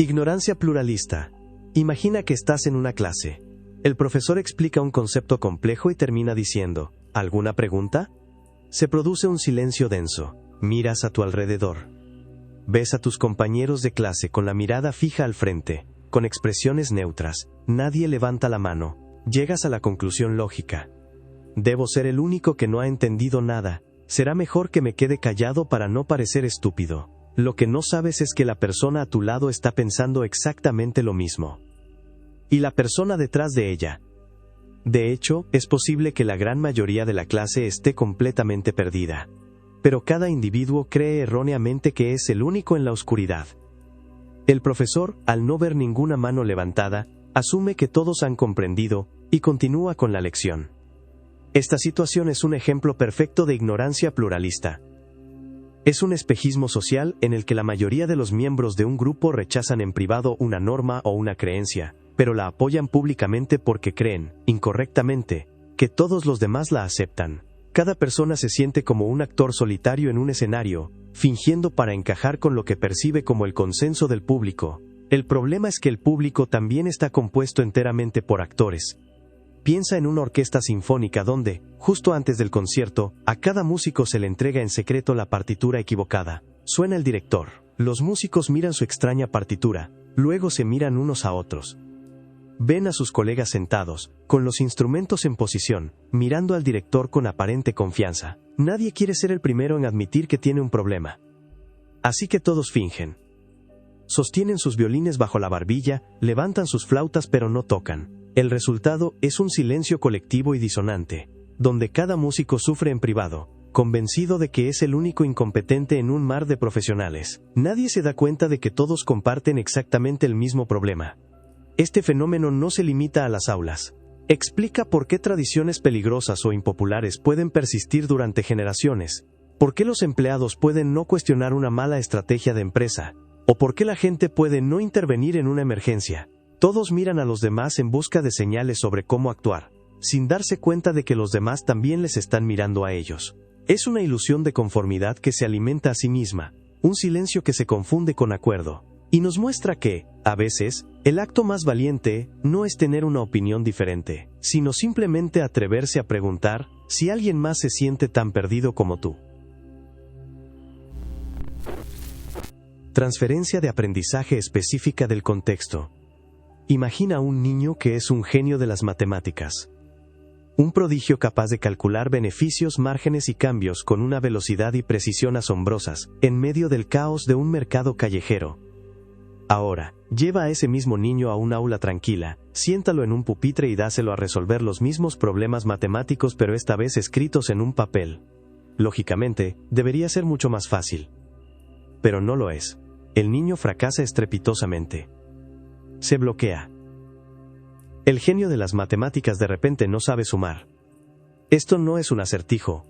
Ignorancia pluralista. Imagina que estás en una clase. El profesor explica un concepto complejo y termina diciendo, ¿alguna pregunta? Se produce un silencio denso. Miras a tu alrededor. Ves a tus compañeros de clase con la mirada fija al frente, con expresiones neutras. Nadie levanta la mano. Llegas a la conclusión lógica. Debo ser el único que no ha entendido nada. Será mejor que me quede callado para no parecer estúpido. Lo que no sabes es que la persona a tu lado está pensando exactamente lo mismo. Y la persona detrás de ella. De hecho, es posible que la gran mayoría de la clase esté completamente perdida. Pero cada individuo cree erróneamente que es el único en la oscuridad. El profesor, al no ver ninguna mano levantada, asume que todos han comprendido, y continúa con la lección. Esta situación es un ejemplo perfecto de ignorancia pluralista. Es un espejismo social en el que la mayoría de los miembros de un grupo rechazan en privado una norma o una creencia, pero la apoyan públicamente porque creen, incorrectamente, que todos los demás la aceptan. Cada persona se siente como un actor solitario en un escenario, fingiendo para encajar con lo que percibe como el consenso del público. El problema es que el público también está compuesto enteramente por actores. Piensa en una orquesta sinfónica donde, justo antes del concierto, a cada músico se le entrega en secreto la partitura equivocada. Suena el director. Los músicos miran su extraña partitura, luego se miran unos a otros. Ven a sus colegas sentados, con los instrumentos en posición, mirando al director con aparente confianza. Nadie quiere ser el primero en admitir que tiene un problema. Así que todos fingen. Sostienen sus violines bajo la barbilla, levantan sus flautas pero no tocan. El resultado es un silencio colectivo y disonante, donde cada músico sufre en privado, convencido de que es el único incompetente en un mar de profesionales. Nadie se da cuenta de que todos comparten exactamente el mismo problema. Este fenómeno no se limita a las aulas. Explica por qué tradiciones peligrosas o impopulares pueden persistir durante generaciones, por qué los empleados pueden no cuestionar una mala estrategia de empresa, o por qué la gente puede no intervenir en una emergencia. Todos miran a los demás en busca de señales sobre cómo actuar, sin darse cuenta de que los demás también les están mirando a ellos. Es una ilusión de conformidad que se alimenta a sí misma, un silencio que se confunde con acuerdo. Y nos muestra que, a veces, el acto más valiente no es tener una opinión diferente, sino simplemente atreverse a preguntar si alguien más se siente tan perdido como tú. Transferencia de aprendizaje específica del contexto. Imagina a un niño que es un genio de las matemáticas. Un prodigio capaz de calcular beneficios, márgenes y cambios con una velocidad y precisión asombrosas, en medio del caos de un mercado callejero. Ahora, lleva a ese mismo niño a un aula tranquila, siéntalo en un pupitre y dáselo a resolver los mismos problemas matemáticos pero esta vez escritos en un papel. Lógicamente, debería ser mucho más fácil. Pero no lo es. El niño fracasa estrepitosamente. Se bloquea. El genio de las matemáticas de repente no sabe sumar. Esto no es un acertijo.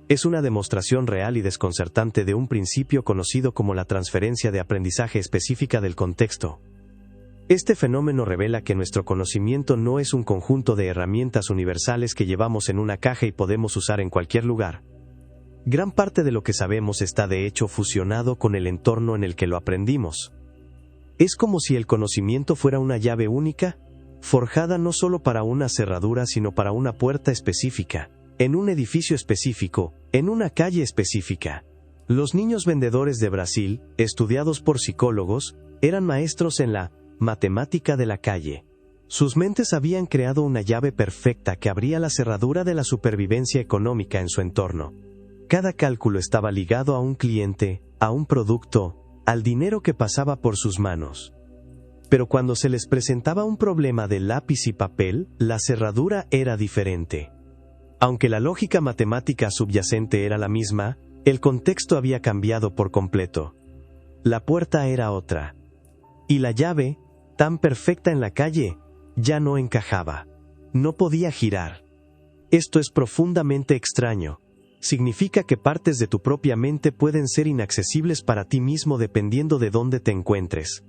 Es una demostración real y desconcertante de un principio conocido como la transferencia de aprendizaje específica del contexto. Este fenómeno revela que nuestro conocimiento no es un conjunto de herramientas universales que llevamos en una caja y podemos usar en cualquier lugar. Gran parte de lo que sabemos está de hecho fusionado con el entorno en el que lo aprendimos. Es como si el conocimiento fuera una llave única, forjada no solo para una cerradura sino para una puerta específica, en un edificio específico, en una calle específica. Los niños vendedores de Brasil, estudiados por psicólogos, eran maestros en la matemática de la calle. Sus mentes habían creado una llave perfecta que abría la cerradura de la supervivencia económica en su entorno. Cada cálculo estaba ligado a un cliente, a un producto, al dinero que pasaba por sus manos. Pero cuando se les presentaba un problema de lápiz y papel, la cerradura era diferente. Aunque la lógica matemática subyacente era la misma, el contexto había cambiado por completo. La puerta era otra. Y la llave, tan perfecta en la calle, ya no encajaba. No podía girar. Esto es profundamente extraño. Significa que partes de tu propia mente pueden ser inaccesibles para ti mismo dependiendo de dónde te encuentres.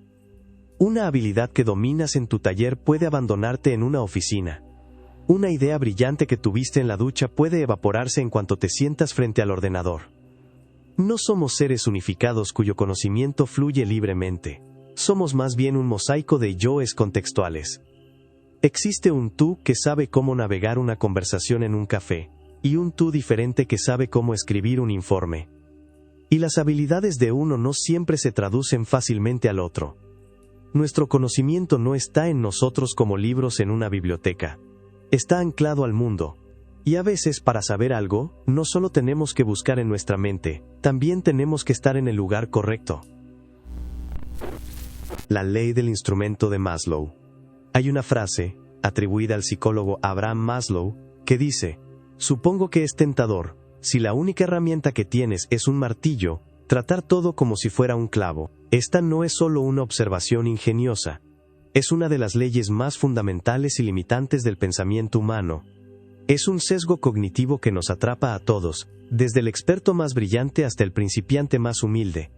Una habilidad que dominas en tu taller puede abandonarte en una oficina. Una idea brillante que tuviste en la ducha puede evaporarse en cuanto te sientas frente al ordenador. No somos seres unificados cuyo conocimiento fluye libremente. somos más bien un mosaico de yoes contextuales. Existe un tú que sabe cómo navegar una conversación en un café, y un tú diferente que sabe cómo escribir un informe. Y las habilidades de uno no siempre se traducen fácilmente al otro. Nuestro conocimiento no está en nosotros como libros en una biblioteca. Está anclado al mundo. Y a veces, para saber algo, no solo tenemos que buscar en nuestra mente, también tenemos que estar en el lugar correcto. La ley del instrumento de Maslow. Hay una frase, atribuida al psicólogo Abraham Maslow, que dice: supongo que es tentador, si la única herramienta que tienes es un martillo, tratar todo como si fuera un clavo. Esta no es solo una observación ingeniosa. Es una de las leyes más fundamentales y limitantes del pensamiento humano. Es un sesgo cognitivo que nos atrapa a todos, desde el experto más brillante hasta el principiante más humilde.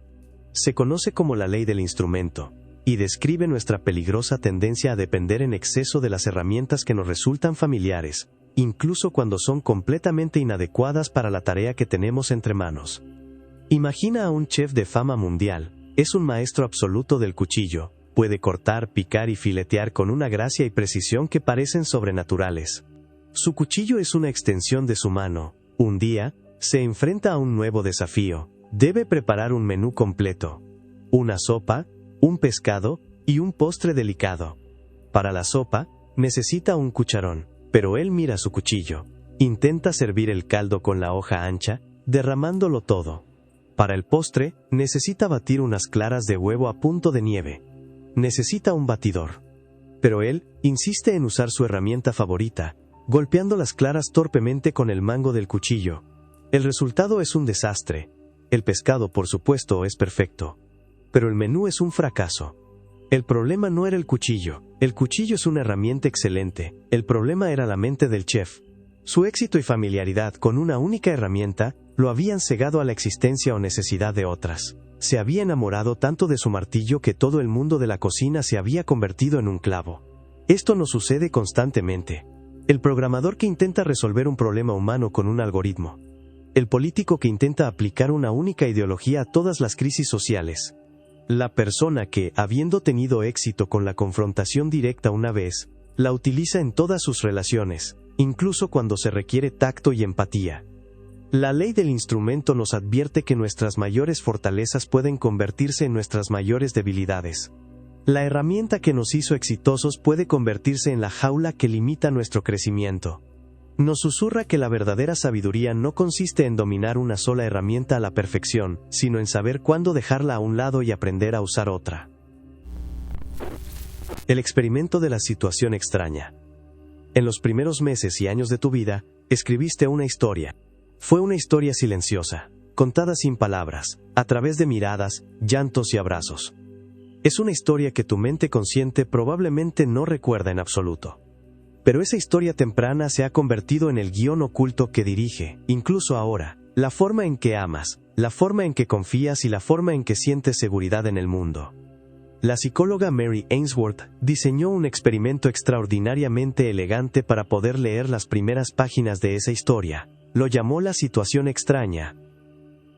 Se conoce como la ley del instrumento, y describe nuestra peligrosa tendencia a depender en exceso de las herramientas que nos resultan familiares, incluso cuando son completamente inadecuadas para la tarea que tenemos entre manos. Imagina a un chef de fama mundial. Es un maestro absoluto del cuchillo, puede cortar, picar y filetear con una gracia y precisión que parecen sobrenaturales. Su cuchillo es una extensión de su mano. Un día, se enfrenta a un nuevo desafío. Debe preparar un menú completo. Una sopa, un pescado y un postre delicado. Para la sopa, necesita un cucharón, pero él mira su cuchillo. Intenta servir el caldo con la hoja ancha, derramándolo todo. Para el postre, necesita batir unas claras de huevo a punto de nieve. Necesita un batidor. Pero él insiste en usar su herramienta favorita, golpeando las claras torpemente con el mango del cuchillo. El resultado es un desastre. El pescado, por supuesto, es perfecto. Pero el menú es un fracaso. El problema no era el cuchillo. El cuchillo es una herramienta excelente. El problema era la mente del chef. Su éxito y familiaridad con una única herramienta lo habían cegado a la existencia o necesidad de otras. Se había enamorado tanto de su martillo que todo el mundo de la cocina se había convertido en un clavo. Esto nos sucede constantemente. El programador que intenta resolver un problema humano con un algoritmo. El político que intenta aplicar una única ideología a todas las crisis sociales. La persona que, habiendo tenido éxito con la confrontación directa una vez, la utiliza en todas sus relaciones, incluso cuando se requiere tacto y empatía. La ley del instrumento nos advierte que nuestras mayores fortalezas pueden convertirse en nuestras mayores debilidades. La herramienta que nos hizo exitosos puede convertirse en la jaula que limita nuestro crecimiento. Nos susurra que la verdadera sabiduría no consiste en dominar una sola herramienta a la perfección, sino en saber cuándo dejarla a un lado y aprender a usar otra. El experimento de la situación extraña. En los primeros meses y años de tu vida, escribiste una historia. Fue una historia silenciosa, contada sin palabras, a través de miradas, llantos y abrazos. Es una historia que tu mente consciente probablemente no recuerda en absoluto. Pero esa historia temprana se ha convertido en el guión oculto que dirige, incluso ahora, la forma en que amas, la forma en que confías y la forma en que sientes seguridad en el mundo. La psicóloga Mary Ainsworth diseñó un experimento extraordinariamente elegante para poder leer las primeras páginas de esa historia. Lo llamó la situación extraña.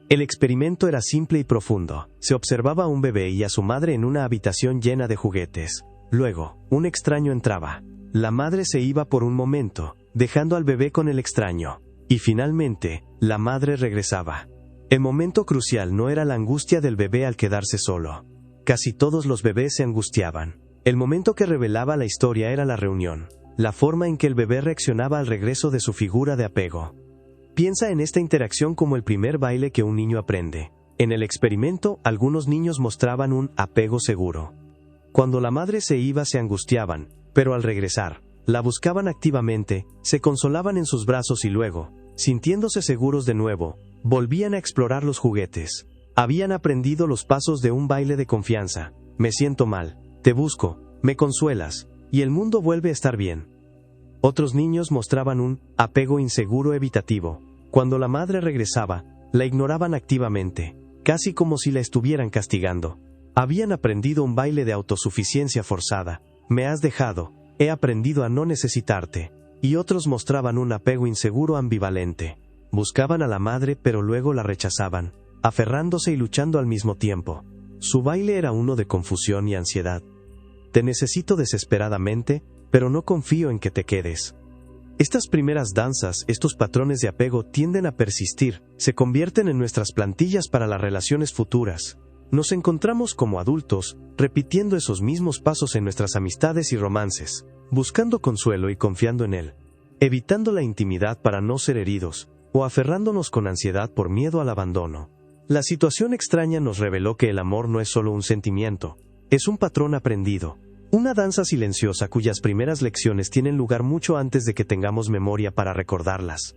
El experimento era simple y profundo. Se observaba a un bebé y a su madre en una habitación llena de juguetes. Luego, un extraño entraba. La madre se iba por un momento, dejando al bebé con el extraño. Y finalmente, la madre regresaba. El momento crucial no era la angustia del bebé al quedarse solo. Casi todos los bebés se angustiaban. El momento que revelaba la historia era la reunión, la forma en que el bebé reaccionaba al regreso de su figura de apego. Piensa en esta interacción como el primer baile que un niño aprende. En el experimento, algunos niños mostraban un apego seguro. Cuando la madre se iba se angustiaban, pero al regresar, la buscaban activamente, se consolaban en sus brazos y luego, sintiéndose seguros de nuevo, volvían a explorar los juguetes. Habían aprendido los pasos de un baile de confianza. Me siento mal, te busco, me consuelas, y el mundo vuelve a estar bien. Otros niños mostraban un apego inseguro evitativo. Cuando la madre regresaba, la ignoraban activamente, casi como si la estuvieran castigando. Habían aprendido un baile de autosuficiencia forzada. Me has dejado, he aprendido a no necesitarte. Y otros mostraban un apego inseguro ambivalente. Buscaban a la madre pero luego la rechazaban, aferrándose y luchando al mismo tiempo. Su baile era uno de confusión y ansiedad. Te necesito desesperadamente, pero no confío en que te quedes. Estas primeras danzas, estos patrones de apego tienden a persistir, se convierten en nuestras plantillas para las relaciones futuras. Nos encontramos como adultos, repitiendo esos mismos pasos en nuestras amistades y romances, buscando consuelo y confiando en él, evitando la intimidad para no ser heridos, o aferrándonos con ansiedad por miedo al abandono. La situación extraña nos reveló que el amor no es solo un sentimiento, es un patrón aprendido. Una danza silenciosa cuyas primeras lecciones tienen lugar mucho antes de que tengamos memoria para recordarlas.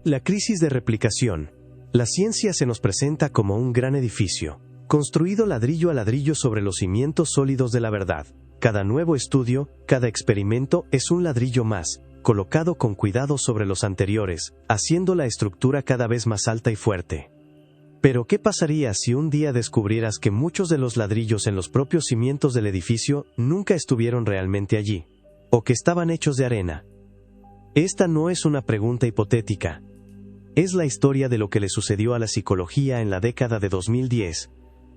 La crisis de replicación. La ciencia se nos presenta como un gran edificio, construido ladrillo a ladrillo sobre los cimientos sólidos de la verdad. Cada nuevo estudio, cada experimento es un ladrillo más, colocado con cuidado sobre los anteriores, haciendo la estructura cada vez más alta y fuerte. Pero ¿qué pasaría si un día descubrieras que muchos de los ladrillos en los propios cimientos del edificio nunca estuvieron realmente allí? ¿O que estaban hechos de arena? Esta no es una pregunta hipotética. Es la historia de lo que le sucedió a la psicología en la década de 2010,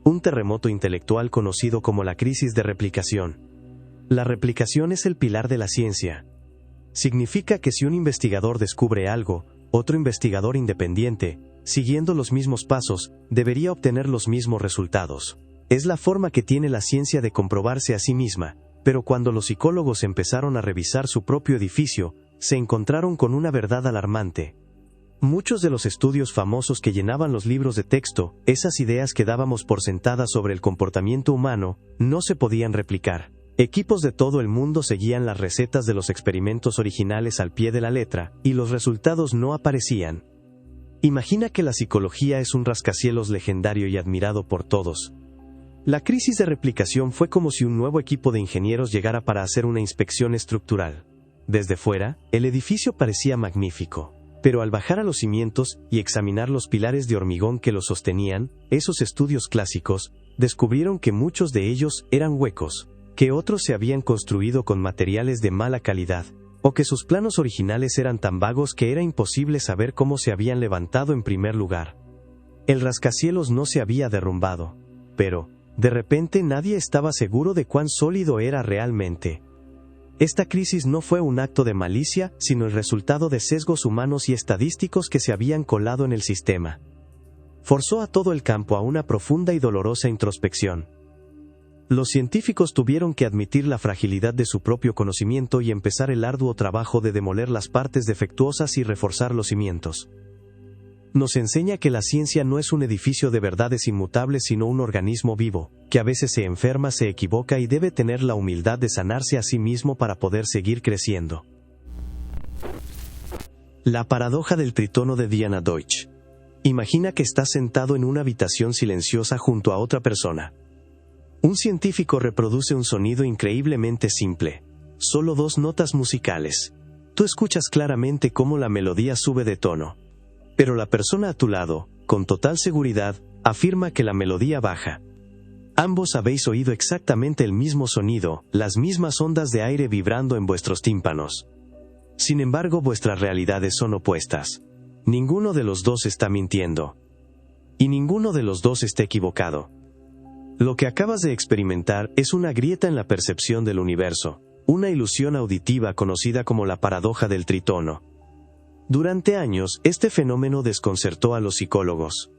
un terremoto intelectual conocido como la crisis de replicación. La replicación es el pilar de la ciencia. Significa que si un investigador descubre algo, otro investigador independiente, siguiendo los mismos pasos, debería obtener los mismos resultados. Es la forma que tiene la ciencia de comprobarse a sí misma, pero cuando los psicólogos empezaron a revisar su propio edificio, se encontraron con una verdad alarmante. Muchos de los estudios famosos que llenaban los libros de texto, esas ideas que dábamos por sentadas sobre el comportamiento humano, no se podían replicar. Equipos de todo el mundo seguían las recetas de los experimentos originales al pie de la letra, y los resultados no aparecían. Imagina que la psicología es un rascacielos legendario y admirado por todos. La crisis de replicación fue como si un nuevo equipo de ingenieros llegara para hacer una inspección estructural. Desde fuera, el edificio parecía magnífico. Pero al bajar a los cimientos y examinar los pilares de hormigón que los sostenían, esos estudios clásicos, descubrieron que muchos de ellos eran huecos, que otros se habían construido con materiales de mala calidad, o que sus planos originales eran tan vagos que era imposible saber cómo se habían levantado en primer lugar. El rascacielos no se había derrumbado, pero, de repente nadie estaba seguro de cuán sólido era realmente. Esta crisis no fue un acto de malicia, sino el resultado de sesgos humanos y estadísticos que se habían colado en el sistema. Forzó a todo el campo a una profunda y dolorosa introspección. Los científicos tuvieron que admitir la fragilidad de su propio conocimiento y empezar el arduo trabajo de demoler las partes defectuosas y reforzar los cimientos. Nos enseña que la ciencia no es un edificio de verdades inmutables sino un organismo vivo, que a veces se enferma, se equivoca y debe tener la humildad de sanarse a sí mismo para poder seguir creciendo. La paradoja del tritono de Diana Deutsch. Imagina que estás sentado en una habitación silenciosa junto a otra persona. Un científico reproduce un sonido increíblemente simple, solo 2 notas musicales. Tú escuchas claramente cómo la melodía sube de tono. Pero la persona a tu lado, con total seguridad, afirma que la melodía baja. Ambos habéis oído exactamente el mismo sonido, las mismas ondas de aire vibrando en vuestros tímpanos. Sin embargo, vuestras realidades son opuestas. Ninguno de los dos está mintiendo. Y ninguno de los dos está equivocado. Lo que acabas de experimentar es una grieta en la percepción del universo, una ilusión auditiva conocida como la paradoja del tritono. Durante años, este fenómeno desconcertó a los psicólogos.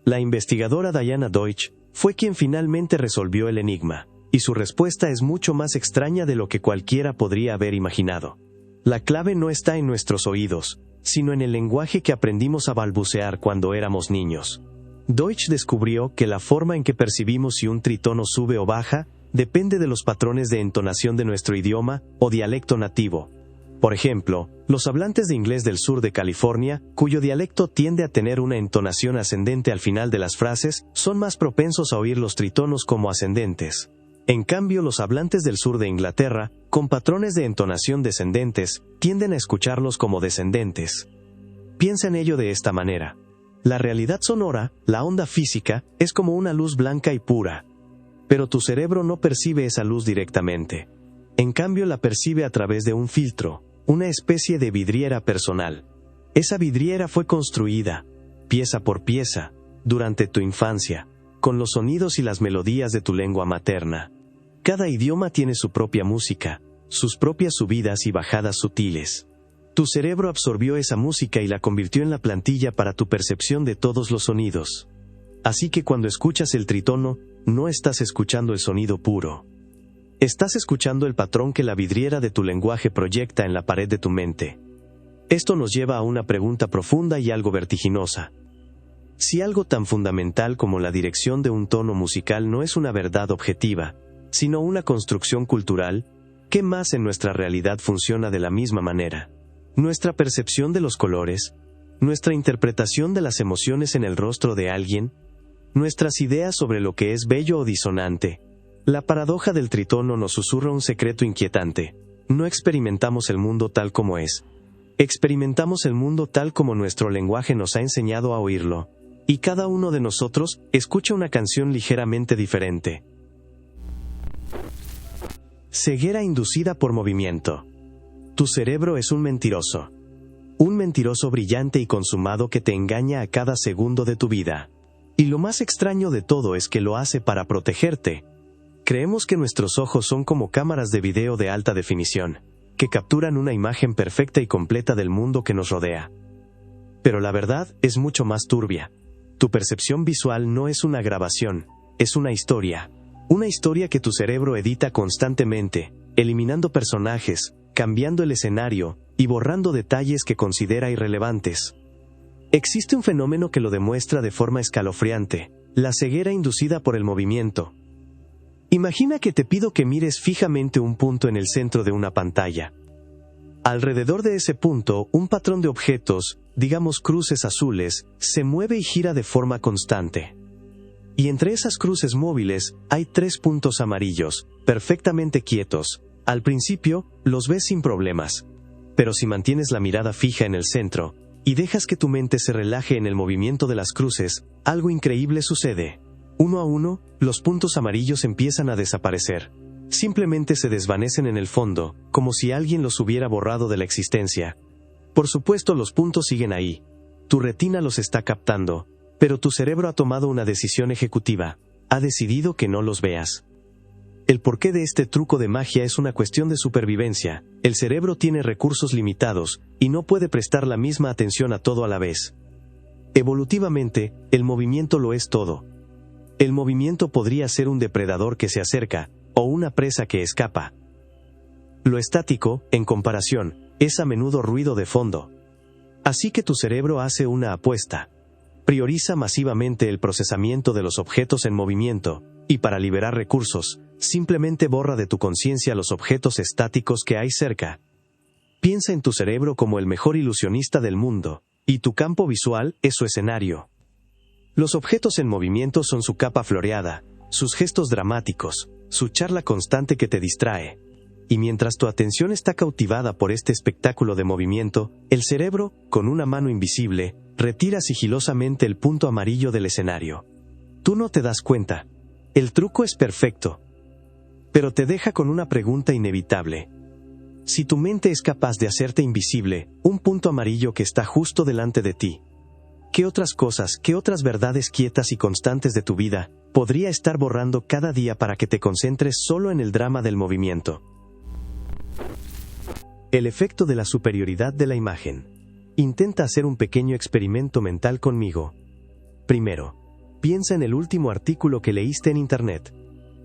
La investigadora Diana Deutsch fue quien finalmente resolvió el enigma, y su respuesta es mucho más extraña de lo que cualquiera podría haber imaginado. La clave no está en nuestros oídos, sino en el lenguaje que aprendimos a balbucear cuando éramos niños. Deutsch descubrió que la forma en que percibimos si un tritono sube o baja depende de los patrones de entonación de nuestro idioma o dialecto nativo. Por ejemplo, los hablantes de inglés del sur de California, cuyo dialecto tiende a tener una entonación ascendente al final de las frases, son más propensos a oír los tritonos como ascendentes. En cambio, los hablantes del sur de Inglaterra, con patrones de entonación descendentes, tienden a escucharlos como descendentes. Piensa en ello de esta manera. La realidad sonora, la onda física, es como una luz blanca y pura. Pero tu cerebro no percibe esa luz directamente. En cambio, la percibe a través de un filtro, una especie de vidriera personal. Esa vidriera fue construida, pieza por pieza, durante tu infancia, con los sonidos y las melodías de tu lengua materna. Cada idioma tiene su propia música, sus propias subidas y bajadas sutiles. Tu cerebro absorbió esa música y la convirtió en la plantilla para tu percepción de todos los sonidos. Así que cuando escuchas el tritono, no estás escuchando el sonido puro. Estás escuchando el patrón que la vidriera de tu lenguaje proyecta en la pared de tu mente. Esto nos lleva a una pregunta profunda y algo vertiginosa. Si algo tan fundamental como la dirección de un tono musical no es una verdad objetiva, sino una construcción cultural, ¿qué más en nuestra realidad funciona de la misma manera? Nuestra percepción de los colores, nuestra interpretación de las emociones en el rostro de alguien, nuestras ideas sobre lo que es bello o disonante. La paradoja del tritono nos susurra un secreto inquietante. No experimentamos el mundo tal como es. Experimentamos el mundo tal como nuestro lenguaje nos ha enseñado a oírlo. Y cada uno de nosotros escucha una canción ligeramente diferente. Ceguera inducida por movimiento. Tu cerebro es un mentiroso. Un mentiroso brillante y consumado que te engaña a cada segundo de tu vida. Y lo más extraño de todo es que lo hace para protegerte. Creemos que nuestros ojos son como cámaras de video de alta definición, que capturan una imagen perfecta y completa del mundo que nos rodea. Pero la verdad es mucho más turbia. Tu percepción visual no es una grabación, es una historia. Una historia que tu cerebro edita constantemente, eliminando personajes, cambiando el escenario y borrando detalles que considera irrelevantes. Existe un fenómeno que lo demuestra de forma escalofriante: la ceguera inducida por el movimiento. Imagina que te pido que mires fijamente un punto en el centro de una pantalla. Alrededor de ese punto, un patrón de objetos, digamos cruces azules, se mueve y gira de forma constante. Y entre esas cruces móviles, hay 3 puntos amarillos, perfectamente quietos. Al principio, los ves sin problemas. Pero si mantienes la mirada fija en el centro, y dejas que tu mente se relaje en el movimiento de las cruces, algo increíble sucede. Uno a uno, los puntos amarillos empiezan a desaparecer. Simplemente se desvanecen en el fondo, como si alguien los hubiera borrado de la existencia. Por supuesto, los puntos siguen ahí. Tu retina los está captando, pero tu cerebro ha tomado una decisión ejecutiva. Ha decidido que no los veas. El porqué de este truco de magia es una cuestión de supervivencia. El cerebro tiene recursos limitados, y no puede prestar la misma atención a todo a la vez. Evolutivamente, el movimiento lo es todo. El movimiento podría ser un depredador que se acerca, o una presa que escapa. Lo estático, en comparación, es a menudo ruido de fondo. Así que tu cerebro hace una apuesta. Prioriza masivamente el procesamiento de los objetos en movimiento, y para liberar recursos, simplemente borra de tu conciencia los objetos estáticos que hay cerca. Piensa en tu cerebro como el mejor ilusionista del mundo, y tu campo visual es su escenario. Los objetos en movimiento son su capa floreada, sus gestos dramáticos, su charla constante que te distrae. Y mientras tu atención está cautivada por este espectáculo de movimiento, el cerebro, con una mano invisible, retira sigilosamente el punto amarillo del escenario. Tú no te das cuenta. El truco es perfecto. Pero te deja con una pregunta inevitable. Si tu mente es capaz de hacerte invisible, un punto amarillo que está justo delante de ti, ¿qué otras cosas, qué otras verdades quietas y constantes de tu vida podría estar borrando cada día para que te concentres solo en el drama del movimiento? El efecto de la superioridad de la imagen. Intenta hacer un pequeño experimento mental conmigo. Primero, piensa en el último artículo que leíste en Internet.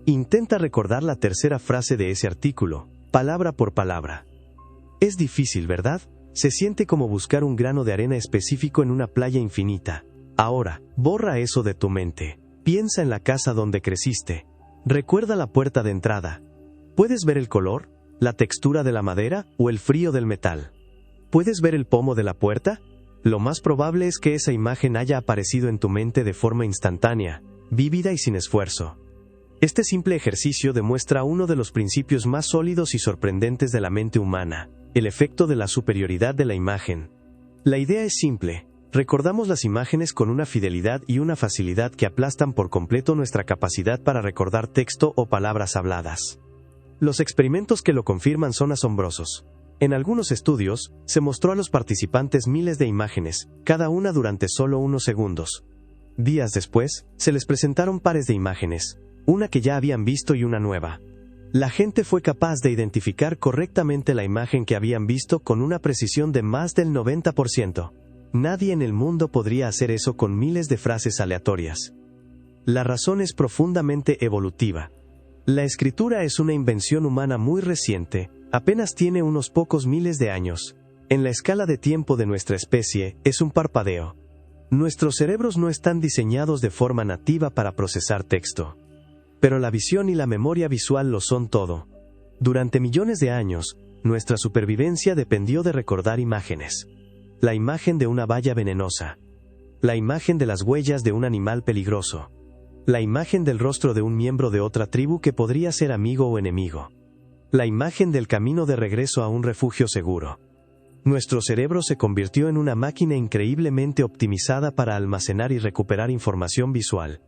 Intenta recordar la tercera frase de ese artículo, palabra por palabra. Es difícil, ¿verdad? Se siente como buscar un grano de arena específico en una playa infinita. Ahora, borra eso de tu mente. Piensa en la casa donde creciste. Recuerda la puerta de entrada. ¿Puedes ver el color, la textura de la madera o el frío del metal? ¿Puedes ver el pomo de la puerta? Lo más probable es que esa imagen haya aparecido en tu mente de forma instantánea, vívida y sin esfuerzo. Este simple ejercicio demuestra uno de los principios más sólidos y sorprendentes de la mente humana: el efecto de la superioridad de la imagen. La idea es simple. Recordamos las imágenes con una fidelidad y una facilidad que aplastan por completo nuestra capacidad para recordar texto o palabras habladas. Los experimentos que lo confirman son asombrosos. En algunos estudios, se mostró a los participantes miles de imágenes, cada una durante solo unos segundos. Días después, se les presentaron pares de imágenes, una que ya habían visto y una nueva. La gente fue capaz de identificar correctamente la imagen que habían visto con una precisión de más del 90%. Nadie en el mundo podría hacer eso con miles de frases aleatorias. La razón es profundamente evolutiva. La escritura es una invención humana muy reciente, apenas tiene unos pocos miles de años. En la escala de tiempo de nuestra especie, es un parpadeo. Nuestros cerebros no están diseñados de forma nativa para procesar texto. Pero la visión y la memoria visual lo son todo. Durante millones de años, nuestra supervivencia dependió de recordar imágenes. La imagen de una valla venenosa. La imagen de las huellas de un animal peligroso. La imagen del rostro de un miembro de otra tribu que podría ser amigo o enemigo. La imagen del camino de regreso a un refugio seguro. Nuestro cerebro se convirtió en una máquina increíblemente optimizada para almacenar y recuperar información visual.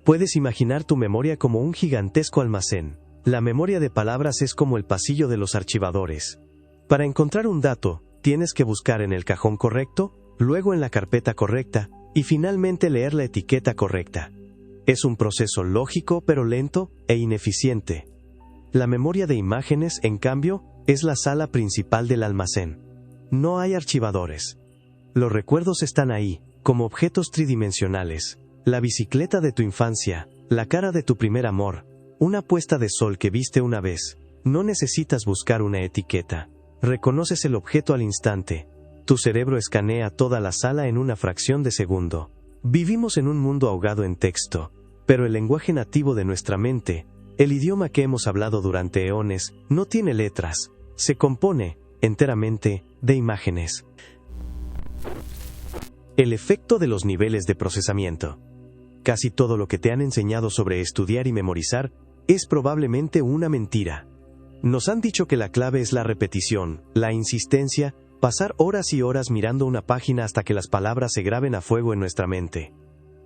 Puedes imaginar tu memoria como un gigantesco almacén. La memoria de palabras es como el pasillo de los archivadores. Para encontrar un dato, tienes que buscar en el cajón correcto, luego en la carpeta correcta, y finalmente leer la etiqueta correcta. Es un proceso lógico pero lento e ineficiente. La memoria de imágenes, en cambio, es la sala principal del almacén. No hay archivadores. Los recuerdos están ahí, como objetos tridimensionales. La bicicleta de tu infancia, la cara de tu primer amor, una puesta de sol que viste una vez. No necesitas buscar una etiqueta. Reconoces el objeto al instante. Tu cerebro escanea toda la sala en una fracción de segundo. Vivimos en un mundo ahogado en texto, pero el lenguaje nativo de nuestra mente, el idioma que hemos hablado durante eones, no tiene letras. Se compone, enteramente, de imágenes. El efecto de los niveles de procesamiento. Casi todo lo que te han enseñado sobre estudiar y memorizar es probablemente una mentira. Nos han dicho que la clave es la repetición, la insistencia, pasar horas y horas mirando una página hasta que las palabras se graben a fuego en nuestra mente.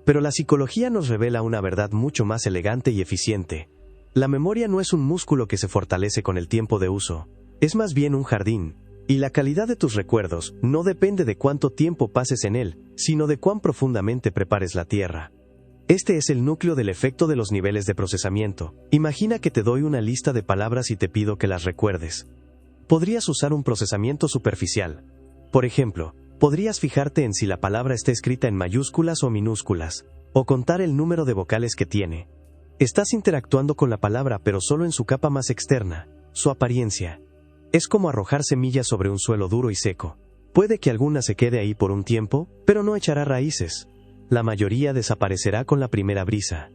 Pero la psicología nos revela una verdad mucho más elegante y eficiente. La memoria no es un músculo que se fortalece con el tiempo de uso, es más bien un jardín, y la calidad de tus recuerdos no depende de cuánto tiempo pases en él, sino de cuán profundamente prepares la tierra. Este es el núcleo del efecto de los niveles de procesamiento. Imagina que te doy una lista de palabras y te pido que las recuerdes. Podrías usar un procesamiento superficial. Por ejemplo, podrías fijarte en si la palabra está escrita en mayúsculas o minúsculas, o contar el número de vocales que tiene. Estás interactuando con la palabra pero solo en su capa más externa, su apariencia. Es como arrojar semillas sobre un suelo duro y seco. Puede que alguna se quede ahí por un tiempo, pero no echará raíces. La mayoría desaparecerá con la primera brisa.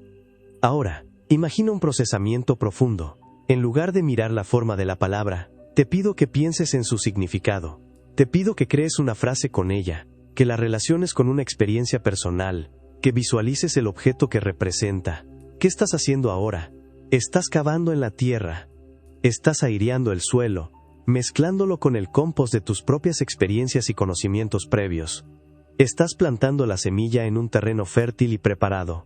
Ahora, imagina un procesamiento profundo. En lugar de mirar la forma de la palabra, te pido que pienses en su significado. Te pido que crees una frase con ella, que la relaciones con una experiencia personal, que visualices el objeto que representa. ¿Qué estás haciendo ahora? Estás cavando en la tierra. Estás aireando el suelo, mezclándolo con el compost de tus propias experiencias y conocimientos previos. Estás plantando la semilla en un terreno fértil y preparado.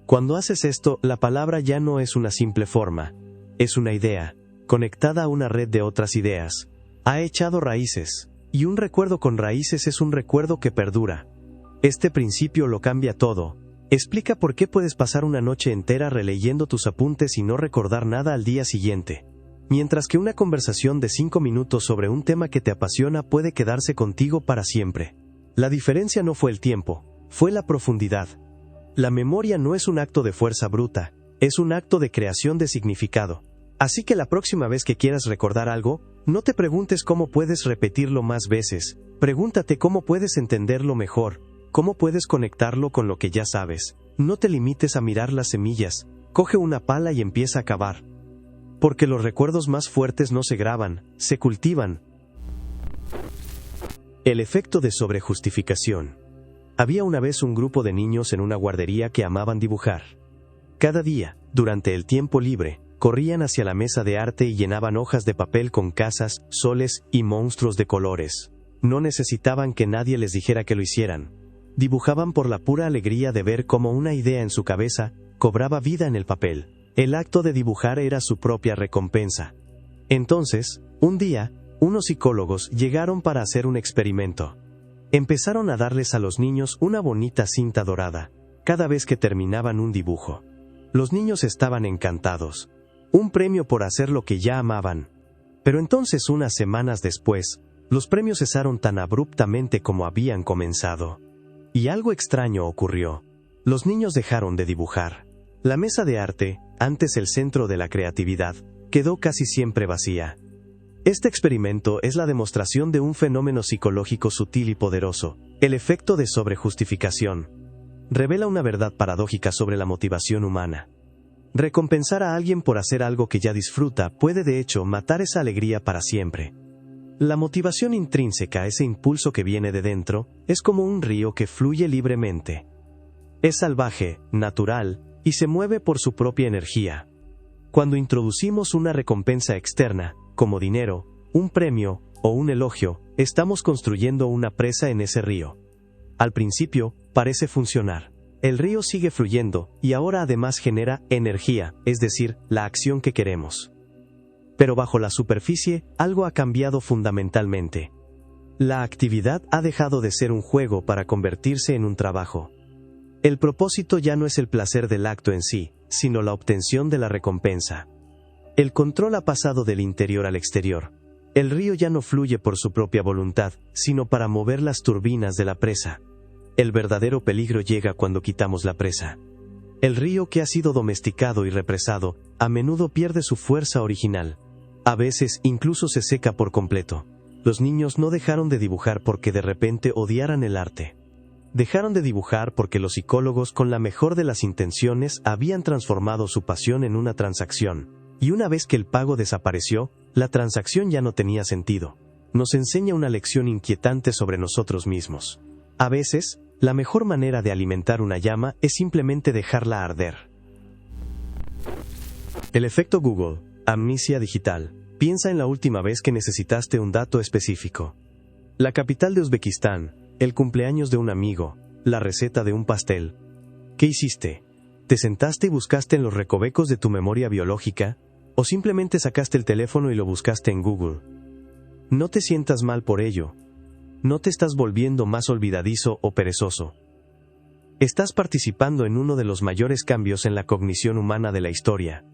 Cuando haces esto, la palabra ya no es una simple forma. Es una idea, conectada a una red de otras ideas. Ha echado raíces, y un recuerdo con raíces es un recuerdo que perdura. Este principio lo cambia todo. Explica por qué puedes pasar una noche entera releyendo tus apuntes y no recordar nada al día siguiente. Mientras que una conversación de 5 minutos sobre un tema que te apasiona puede quedarse contigo para siempre. La diferencia no fue el tiempo, fue la profundidad. La memoria no es un acto de fuerza bruta, es un acto de creación de significado. Así que la próxima vez que quieras recordar algo, no te preguntes cómo puedes repetirlo más veces, pregúntate cómo puedes entenderlo mejor, cómo puedes conectarlo con lo que ya sabes. No te limites a mirar las semillas, coge una pala y empieza a cavar. Porque los recuerdos más fuertes no se graban, se cultivan. El efecto de sobrejustificación. Había una vez un grupo de niños en una guardería que amaban dibujar. Cada día, durante el tiempo libre, corrían hacia la mesa de arte y llenaban hojas de papel con casas, soles y monstruos de colores. No necesitaban que nadie les dijera que lo hicieran. Dibujaban por la pura alegría de ver cómo una idea en su cabeza cobraba vida en el papel. El acto de dibujar era su propia recompensa. Entonces, un día, unos psicólogos llegaron para hacer un experimento. Empezaron a darles a los niños una bonita cinta dorada. cada vez que terminaban un dibujo. Los niños estaban encantados. Un premio por hacer lo que ya amaban. Pero entonces, unas semanas después, los premios cesaron tan abruptamente como habían comenzado. Y algo extraño ocurrió. Los niños dejaron de dibujar. La mesa de arte, antes el centro de la creatividad, quedó casi siempre vacía. Este experimento es la demostración de un fenómeno psicológico sutil y poderoso, el efecto de sobrejustificación. Revela una verdad paradójica sobre la motivación humana. Recompensar a alguien por hacer algo que ya disfruta puede de hecho matar esa alegría para siempre. La motivación intrínseca, ese impulso que viene de dentro, es como un río que fluye libremente. Es salvaje, natural, y se mueve por su propia energía. Cuando introducimos una recompensa externa, como dinero, un premio o un elogio, estamos construyendo una presa en ese río. Al principio, parece funcionar. El río sigue fluyendo y ahora además genera energía, es decir, la acción que queremos. Pero bajo la superficie, algo ha cambiado fundamentalmente. La actividad ha dejado de ser un juego para convertirse en un trabajo. El propósito ya no es el placer del acto en sí, sino la obtención de la recompensa. El control ha pasado del interior al exterior. El río ya no fluye por su propia voluntad, sino para mover las turbinas de la presa. El verdadero peligro llega cuando quitamos la presa. El río que ha sido domesticado y represado, a menudo pierde su fuerza original. A veces incluso se seca por completo. Los niños no dejaron de dibujar porque de repente odiaran el arte. Dejaron de dibujar porque los psicólogos, con la mejor de las intenciones, habían transformado su pasión en una transacción. Y una vez que el pago desapareció, la transacción ya no tenía sentido. Nos enseña una lección inquietante sobre nosotros mismos. A veces, la mejor manera de alimentar una llama es simplemente dejarla arder. El efecto Google, amnesia digital. Piensa en la última vez que necesitaste un dato específico. La capital de Uzbekistán, el cumpleaños de un amigo, la receta de un pastel. ¿Qué hiciste? ¿Te sentaste y buscaste en los recovecos de tu memoria biológica? ¿O simplemente sacaste el teléfono y lo buscaste en Google? No te sientas mal por ello. No te estás volviendo más olvidadizo o perezoso. Estás participando en uno de los mayores cambios en la cognición humana de la historia.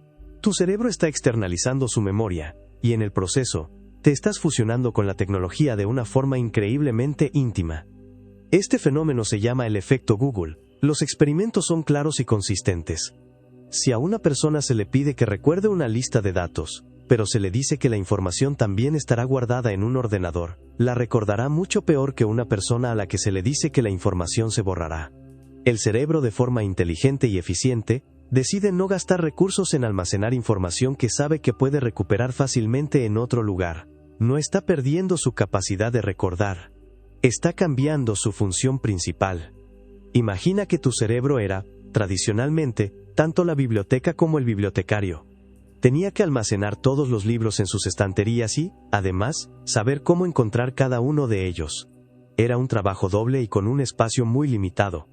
Tu cerebro está externalizando su memoria, y en el proceso, te estás fusionando con la tecnología de una forma increíblemente íntima. Este fenómeno se llama el efecto Google. Los experimentos son claros y consistentes. Si a una persona se le pide que recuerde una lista de datos, pero se le dice que la información también estará guardada en un ordenador, la recordará mucho peor que una persona a la que se le dice que la información se borrará. El cerebro, de forma inteligente y eficiente, decide no gastar recursos en almacenar información que sabe que puede recuperar fácilmente en otro lugar. No está perdiendo su capacidad de recordar. Está cambiando su función principal. Imagina que tu cerebro era, tradicionalmente, tanto la biblioteca como el bibliotecario. Tenía que almacenar todos los libros en sus estanterías y, además, saber cómo encontrar cada uno de ellos. Era un trabajo doble y con un espacio muy limitado.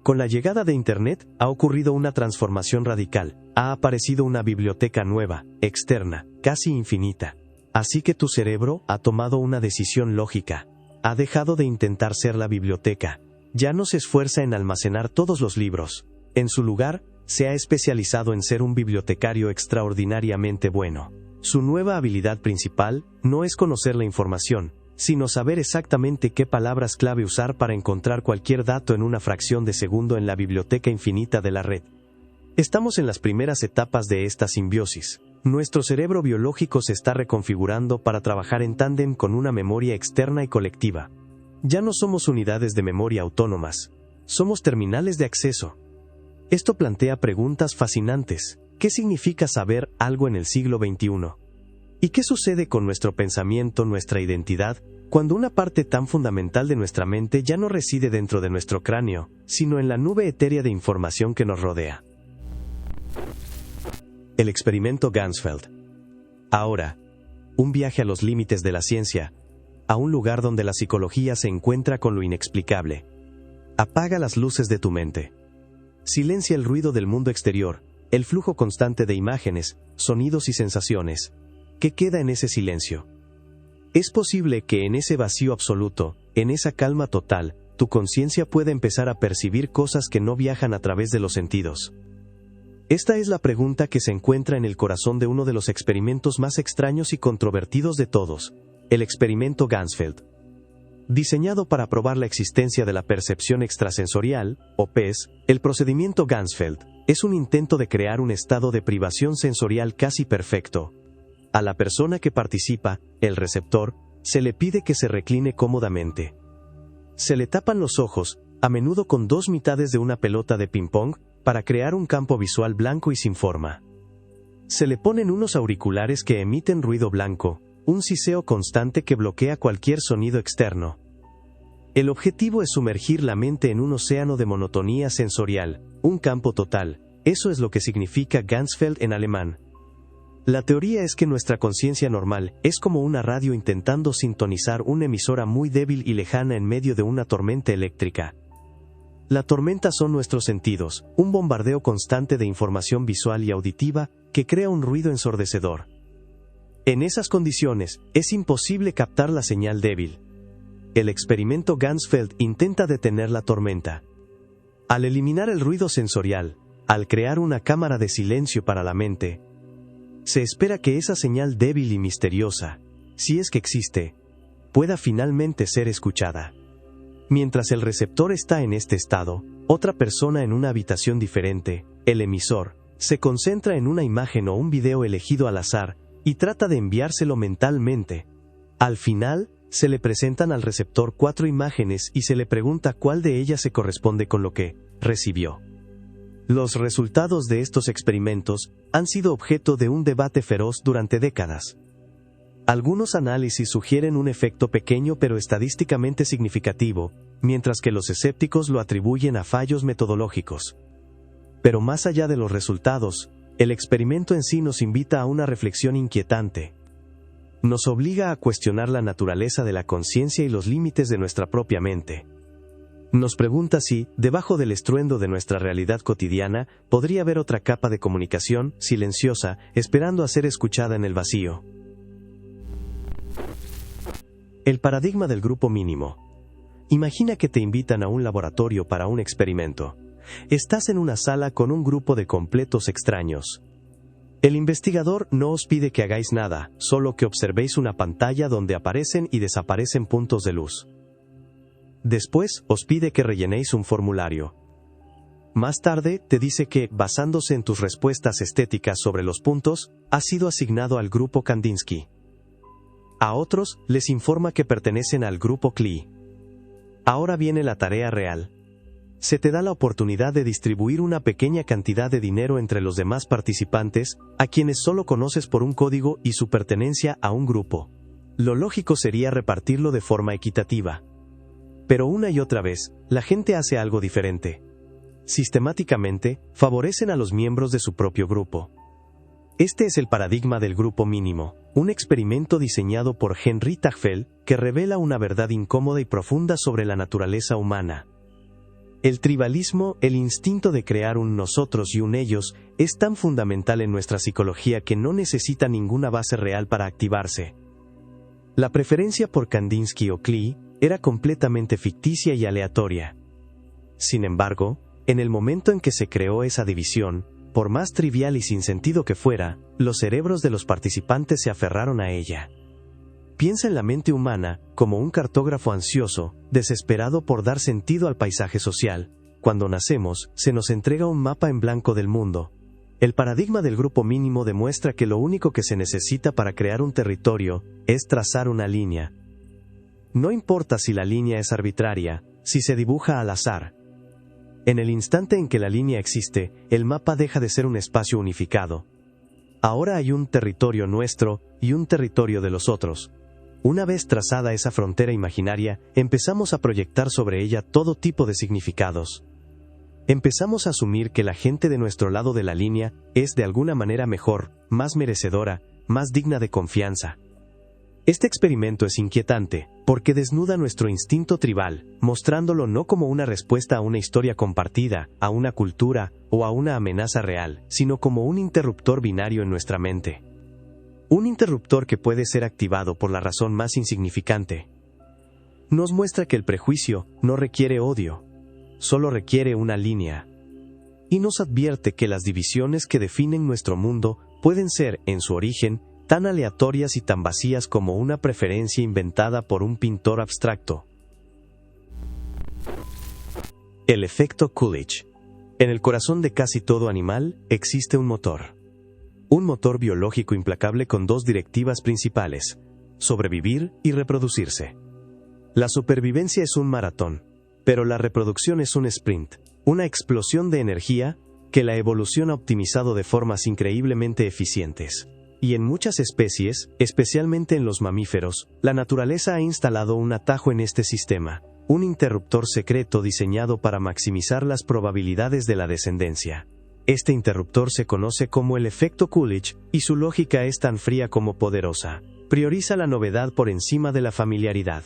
Con la llegada de Internet, ha ocurrido una transformación radical. Ha aparecido una biblioteca nueva, externa, casi infinita. Así que tu cerebro ha tomado una decisión lógica. Ha dejado de intentar ser la biblioteca. Ya no se esfuerza en almacenar todos los libros. En su lugar, se ha especializado en ser un bibliotecario extraordinariamente bueno. Su nueva habilidad principal no es conocer la información, sino saber exactamente qué palabras clave usar para encontrar cualquier dato en una fracción de segundo en la biblioteca infinita de la red. Estamos en las primeras etapas de esta simbiosis. Nuestro cerebro biológico se está reconfigurando para trabajar en tándem con una memoria externa y colectiva. Ya no somos unidades de memoria autónomas. Somos terminales de acceso. Esto plantea preguntas fascinantes. ¿Qué significa saber algo en el siglo XXI? ¿Y qué sucede con nuestro pensamiento, nuestra identidad, cuando una parte tan fundamental de nuestra mente ya no reside dentro de nuestro cráneo, sino en la nube etérea de información que nos rodea? El experimento Ganzfeld. Ahora, un viaje a los límites de la ciencia, a un lugar donde la psicología se encuentra con lo inexplicable. Apaga las luces de tu mente. Silencia el ruido del mundo exterior, el flujo constante de imágenes, sonidos y sensaciones. ¿Qué queda en ese silencio? Es posible que en ese vacío absoluto, en esa calma total, tu conciencia puede empezar a percibir cosas que no viajan a través de los sentidos. Esta es la pregunta que se encuentra en el corazón de uno de los experimentos más extraños y controvertidos de todos, el experimento Ganzfeld. Diseñado para probar la existencia de la percepción extrasensorial, o PES, el procedimiento Ganzfeld es un intento de crear un estado de privación sensorial casi perfecto. A la persona que participa, el receptor, se le pide que se recline cómodamente. Se le tapan los ojos, a menudo con dos mitades de una pelota de ping-pong, para crear un campo visual blanco y sin forma. Se le ponen unos auriculares que emiten ruido blanco, un siseo constante que bloquea cualquier sonido externo. El objetivo es sumergir la mente en un océano de monotonía sensorial, un campo total. Eso es lo que significa Ganzfeld en alemán. La teoría es que nuestra conciencia normal es como una radio intentando sintonizar una emisora muy débil y lejana en medio de una tormenta eléctrica. La tormenta son nuestros sentidos, un bombardeo constante de información visual y auditiva que crea un ruido ensordecedor. En esas condiciones, es imposible captar la señal débil. El experimento Ganzfeld intenta detener la tormenta. Al eliminar el ruido sensorial, al crear una cámara de silencio para la mente, se espera que esa señal débil y misteriosa, si es que existe, pueda finalmente ser escuchada. Mientras el receptor está en este estado, otra persona en una habitación diferente, el emisor, se concentra en una imagen o un video elegido al azar y trata de enviárselo mentalmente. Al final, se le presentan al receptor 4 imágenes y se le pregunta cuál de ellas se corresponde con lo que recibió. Los resultados de estos experimentos han sido objeto de un debate feroz durante décadas. Algunos análisis sugieren un efecto pequeño pero estadísticamente significativo, mientras que los escépticos lo atribuyen a fallos metodológicos. Pero más allá de los resultados, el experimento en sí nos invita a una reflexión inquietante. Nos obliga a cuestionar la naturaleza de la conciencia y los límites de nuestra propia mente. Nos pregunta si, debajo del estruendo de nuestra realidad cotidiana, podría haber otra capa de comunicación, silenciosa, esperando a ser escuchada en el vacío. El paradigma del grupo mínimo. Imagina que te invitan a un laboratorio para un experimento. Estás en una sala con un grupo de completos extraños. El investigador no os pide que hagáis nada, solo que observéis una pantalla donde aparecen y desaparecen puntos de luz. Después, os pide que rellenéis un formulario. Más tarde, te dice que, basándose en tus respuestas estéticas sobre los puntos, has sido asignado al grupo Kandinsky. A otros, les informa que pertenecen al grupo Klee. Ahora viene la tarea real. Se te da la oportunidad de distribuir una pequeña cantidad de dinero entre los demás participantes, a quienes solo conoces por un código y su pertenencia a un grupo. Lo lógico sería repartirlo de forma equitativa. Pero una y otra vez, la gente hace algo diferente. Sistemáticamente, favorecen a los miembros de su propio grupo. Este es el paradigma del grupo mínimo, un experimento diseñado por Henri Tajfel que revela una verdad incómoda y profunda sobre la naturaleza humana. El tribalismo, el instinto de crear un nosotros y un ellos, es tan fundamental en nuestra psicología que no necesita ninguna base real para activarse. La preferencia por Kandinsky o Klee era completamente ficticia y aleatoria. Sin embargo, en el momento en que se creó esa división, por más trivial y sin sentido que fuera, los cerebros de los participantes se aferraron a ella. Piensa en la mente humana como un cartógrafo ansioso, desesperado por dar sentido al paisaje social. Cuando nacemos, se nos entrega un mapa en blanco del mundo. El paradigma del grupo mínimo demuestra que lo único que se necesita para crear un territorio es trazar una línea. No importa si la línea es arbitraria, si se dibuja al azar. En el instante en que la línea existe, el mapa deja de ser un espacio unificado. Ahora hay un territorio nuestro y un territorio de los otros. Una vez trazada esa frontera imaginaria, empezamos a proyectar sobre ella todo tipo de significados. Empezamos a asumir que la gente de nuestro lado de la línea es de alguna manera mejor, más merecedora, más digna de confianza. Este experimento es inquietante, porque desnuda nuestro instinto tribal, mostrándolo no como una respuesta a una historia compartida, a una cultura, o a una amenaza real, sino como un interruptor binario en nuestra mente. Un interruptor que puede ser activado por la razón más insignificante. Nos muestra que el prejuicio no requiere odio, solo requiere una línea. Y nos advierte que las divisiones que definen nuestro mundo pueden ser, en su origen, tan aleatorias y tan vacías como una preferencia inventada por un pintor abstracto. El efecto Coolidge. En el corazón de casi todo animal existe un motor. Un motor biológico implacable con dos directivas principales: sobrevivir y reproducirse. La supervivencia es un maratón, pero la reproducción es un sprint, una explosión de energía que la evolución ha optimizado de formas increíblemente eficientes. Y en muchas especies, especialmente en los mamíferos, la naturaleza ha instalado un atajo en este sistema, un interruptor secreto diseñado para maximizar las probabilidades de la descendencia. Este interruptor se conoce como el efecto Coolidge, y su lógica es tan fría como poderosa. Prioriza la novedad por encima de la familiaridad.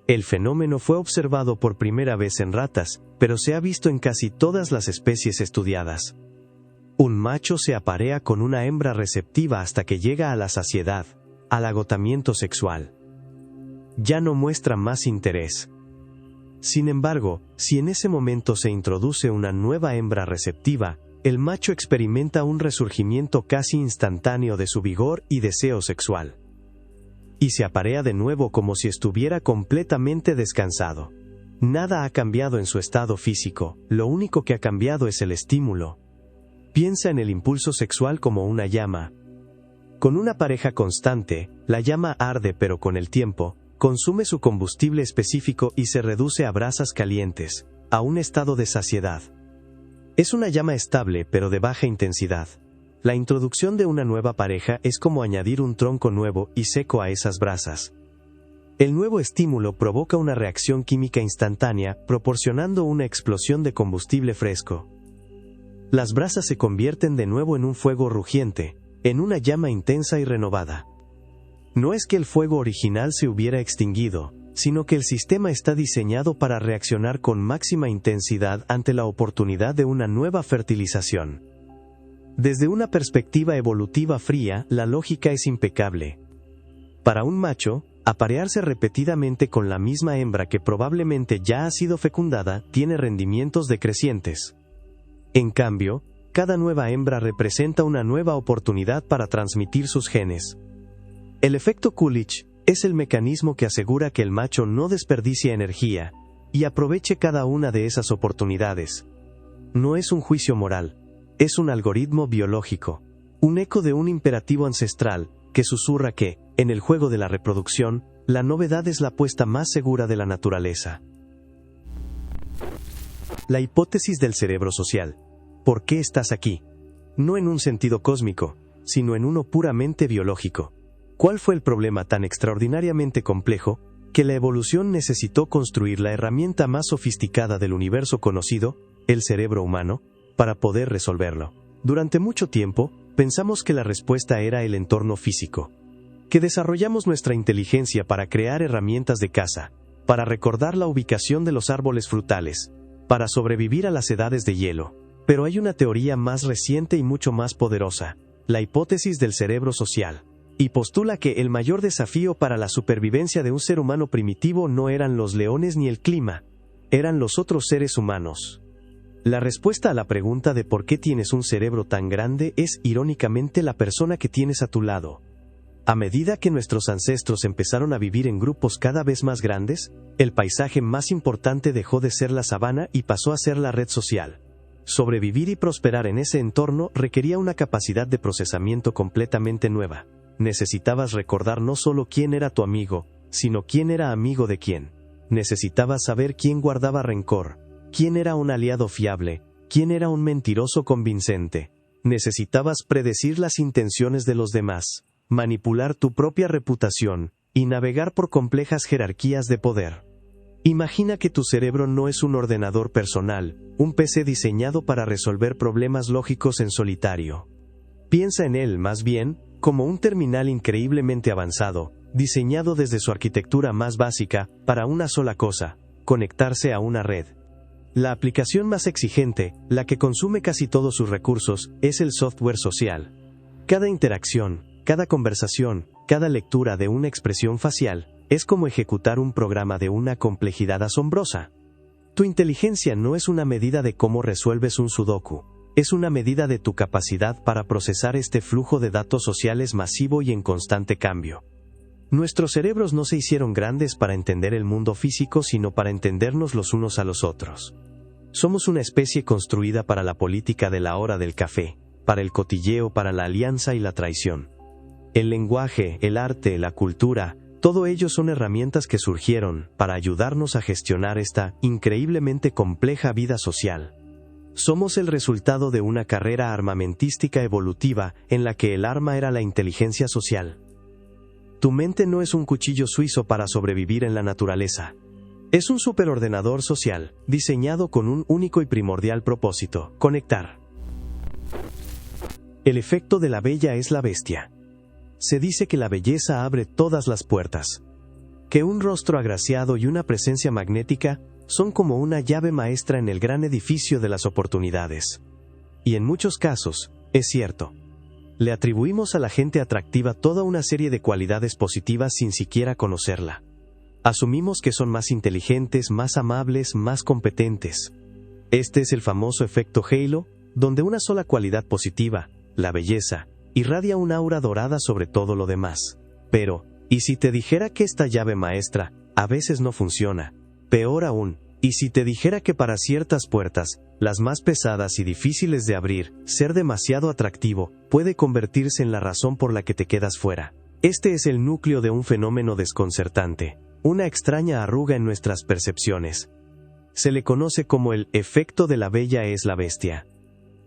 El fenómeno fue observado por primera vez en ratas, pero se ha visto en casi todas las especies estudiadas. Un macho se aparea con una hembra receptiva hasta que llega a la saciedad, al agotamiento sexual. Ya no muestra más interés. Sin embargo, si en ese momento se introduce una nueva hembra receptiva, el macho experimenta un resurgimiento casi instantáneo de su vigor y deseo sexual. Y se aparea de nuevo como si estuviera completamente descansado. Nada ha cambiado en su estado físico, lo único que ha cambiado es el estímulo. Piensa en el impulso sexual como una llama. Con una pareja constante, la llama arde, pero con el tiempo, consume su combustible específico y se reduce a brasas calientes, a un estado de saciedad. Es una llama estable pero de baja intensidad. La introducción de una nueva pareja es como añadir un tronco nuevo y seco a esas brasas. El nuevo estímulo provoca una reacción química instantánea, proporcionando una explosión de combustible fresco. Las brasas se convierten de nuevo en un fuego rugiente, en una llama intensa y renovada. No es que el fuego original se hubiera extinguido, sino que el sistema está diseñado para reaccionar con máxima intensidad ante la oportunidad de una nueva fertilización. Desde una perspectiva evolutiva fría, la lógica es impecable. Para un macho, aparearse repetidamente con la misma hembra que probablemente ya ha sido fecundada tiene rendimientos decrecientes. En cambio, cada nueva hembra representa una nueva oportunidad para transmitir sus genes. El efecto Coolidge es el mecanismo que asegura que el macho no desperdicie energía y aproveche cada una de esas oportunidades. No es un juicio moral. Es un algoritmo biológico, un eco de un imperativo ancestral que susurra que, en el juego de la reproducción, la novedad es la apuesta más segura de la naturaleza. La hipótesis del cerebro social. ¿Por qué estás aquí? No en un sentido cósmico, sino en uno puramente biológico. ¿Cuál fue el problema tan extraordinariamente complejo que la evolución necesitó construir la herramienta más sofisticada del universo conocido, el cerebro humano, para poder resolverlo? Durante mucho tiempo, pensamos que la respuesta era el entorno físico, que desarrollamos nuestra inteligencia para crear herramientas de caza, para recordar la ubicación de los árboles frutales, para sobrevivir a las edades de hielo. Pero hay una teoría más reciente y mucho más poderosa, la hipótesis del cerebro social, y postula que el mayor desafío para la supervivencia de un ser humano primitivo no eran los leones ni el clima, eran los otros seres humanos. La respuesta a la pregunta de por qué tienes un cerebro tan grande es, irónicamente, la persona que tienes a tu lado. A medida que nuestros ancestros empezaron a vivir en grupos cada vez más grandes, el paisaje más importante dejó de ser la sabana y pasó a ser la red social. Sobrevivir y prosperar en ese entorno requería una capacidad de procesamiento completamente nueva. Necesitabas recordar no solo quién era tu amigo, sino quién era amigo de quién. Necesitabas saber quién guardaba rencor, quién era un aliado fiable, quién era un mentiroso convincente. Necesitabas predecir las intenciones de los demás, manipular tu propia reputación, y navegar por complejas jerarquías de poder. Imagina que tu cerebro no es un ordenador personal, un PC diseñado para resolver problemas lógicos en solitario. Piensa en él, más bien, como un terminal increíblemente avanzado, diseñado desde su arquitectura más básica, para una sola cosa: conectarse a una red. La aplicación más exigente, la que consume casi todos sus recursos, es el software social. Cada interacción, cada conversación, cada lectura de una expresión facial, Es como ejecutar un programa de una complejidad asombrosa. Tu inteligencia no es una medida de cómo resuelves un sudoku, es una medida de tu capacidad para procesar este flujo de datos sociales masivo y en constante cambio. Nuestros cerebros no se hicieron grandes para entender el mundo físico, sino para entendernos los unos a los otros. Somos una especie construida para la política de la hora del café, para el cotilleo, para la alianza y la traición. El lenguaje, el arte, la cultura, todo ello son herramientas que surgieron para ayudarnos a gestionar esta increíblemente compleja vida social. Somos el resultado de una carrera armamentística evolutiva en la que el arma era la inteligencia social. Tu mente no es un cuchillo suizo para sobrevivir en la naturaleza. Es un superordenador social, diseñado con un único y primordial propósito: conectar. El efecto de la bella es la bestia. Se dice que la belleza abre todas las puertas. Que un rostro agraciado y una presencia magnética son como una llave maestra en el gran edificio de las oportunidades. Y en muchos casos, es cierto. Le atribuimos a la gente atractiva toda una serie de cualidades positivas sin siquiera conocerla. Asumimos que son más inteligentes, más amables, más competentes. Este es el famoso efecto halo, donde una sola cualidad positiva, la belleza, irradia un aura dorada sobre todo lo demás. Pero, ¿y si te dijera que esta llave maestra a veces no funciona? Peor aún, ¿y si te dijera que para ciertas puertas, las más pesadas y difíciles de abrir, ser demasiado atractivo puede convertirse en la razón por la que te quedas fuera? Este es el núcleo de un fenómeno desconcertante, una extraña arruga en nuestras percepciones. Se le conoce como el efecto de la bella es la bestia.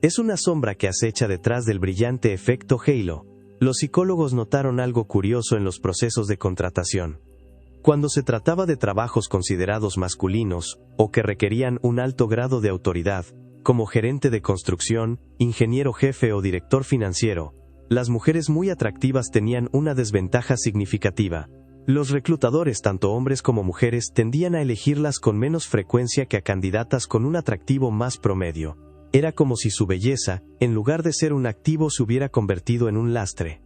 Es una sombra que acecha detrás del brillante efecto halo. Los psicólogos notaron algo curioso en los procesos de contratación. Cuando se trataba de trabajos considerados masculinos, o que requerían un alto grado de autoridad, como gerente de construcción, ingeniero jefe o director financiero, las mujeres muy atractivas tenían una desventaja significativa. Los reclutadores, tanto hombres como mujeres, tendían a elegirlas con menos frecuencia que a candidatas con un atractivo más promedio. Era como si su belleza, en lugar de ser un activo, se hubiera convertido en un lastre.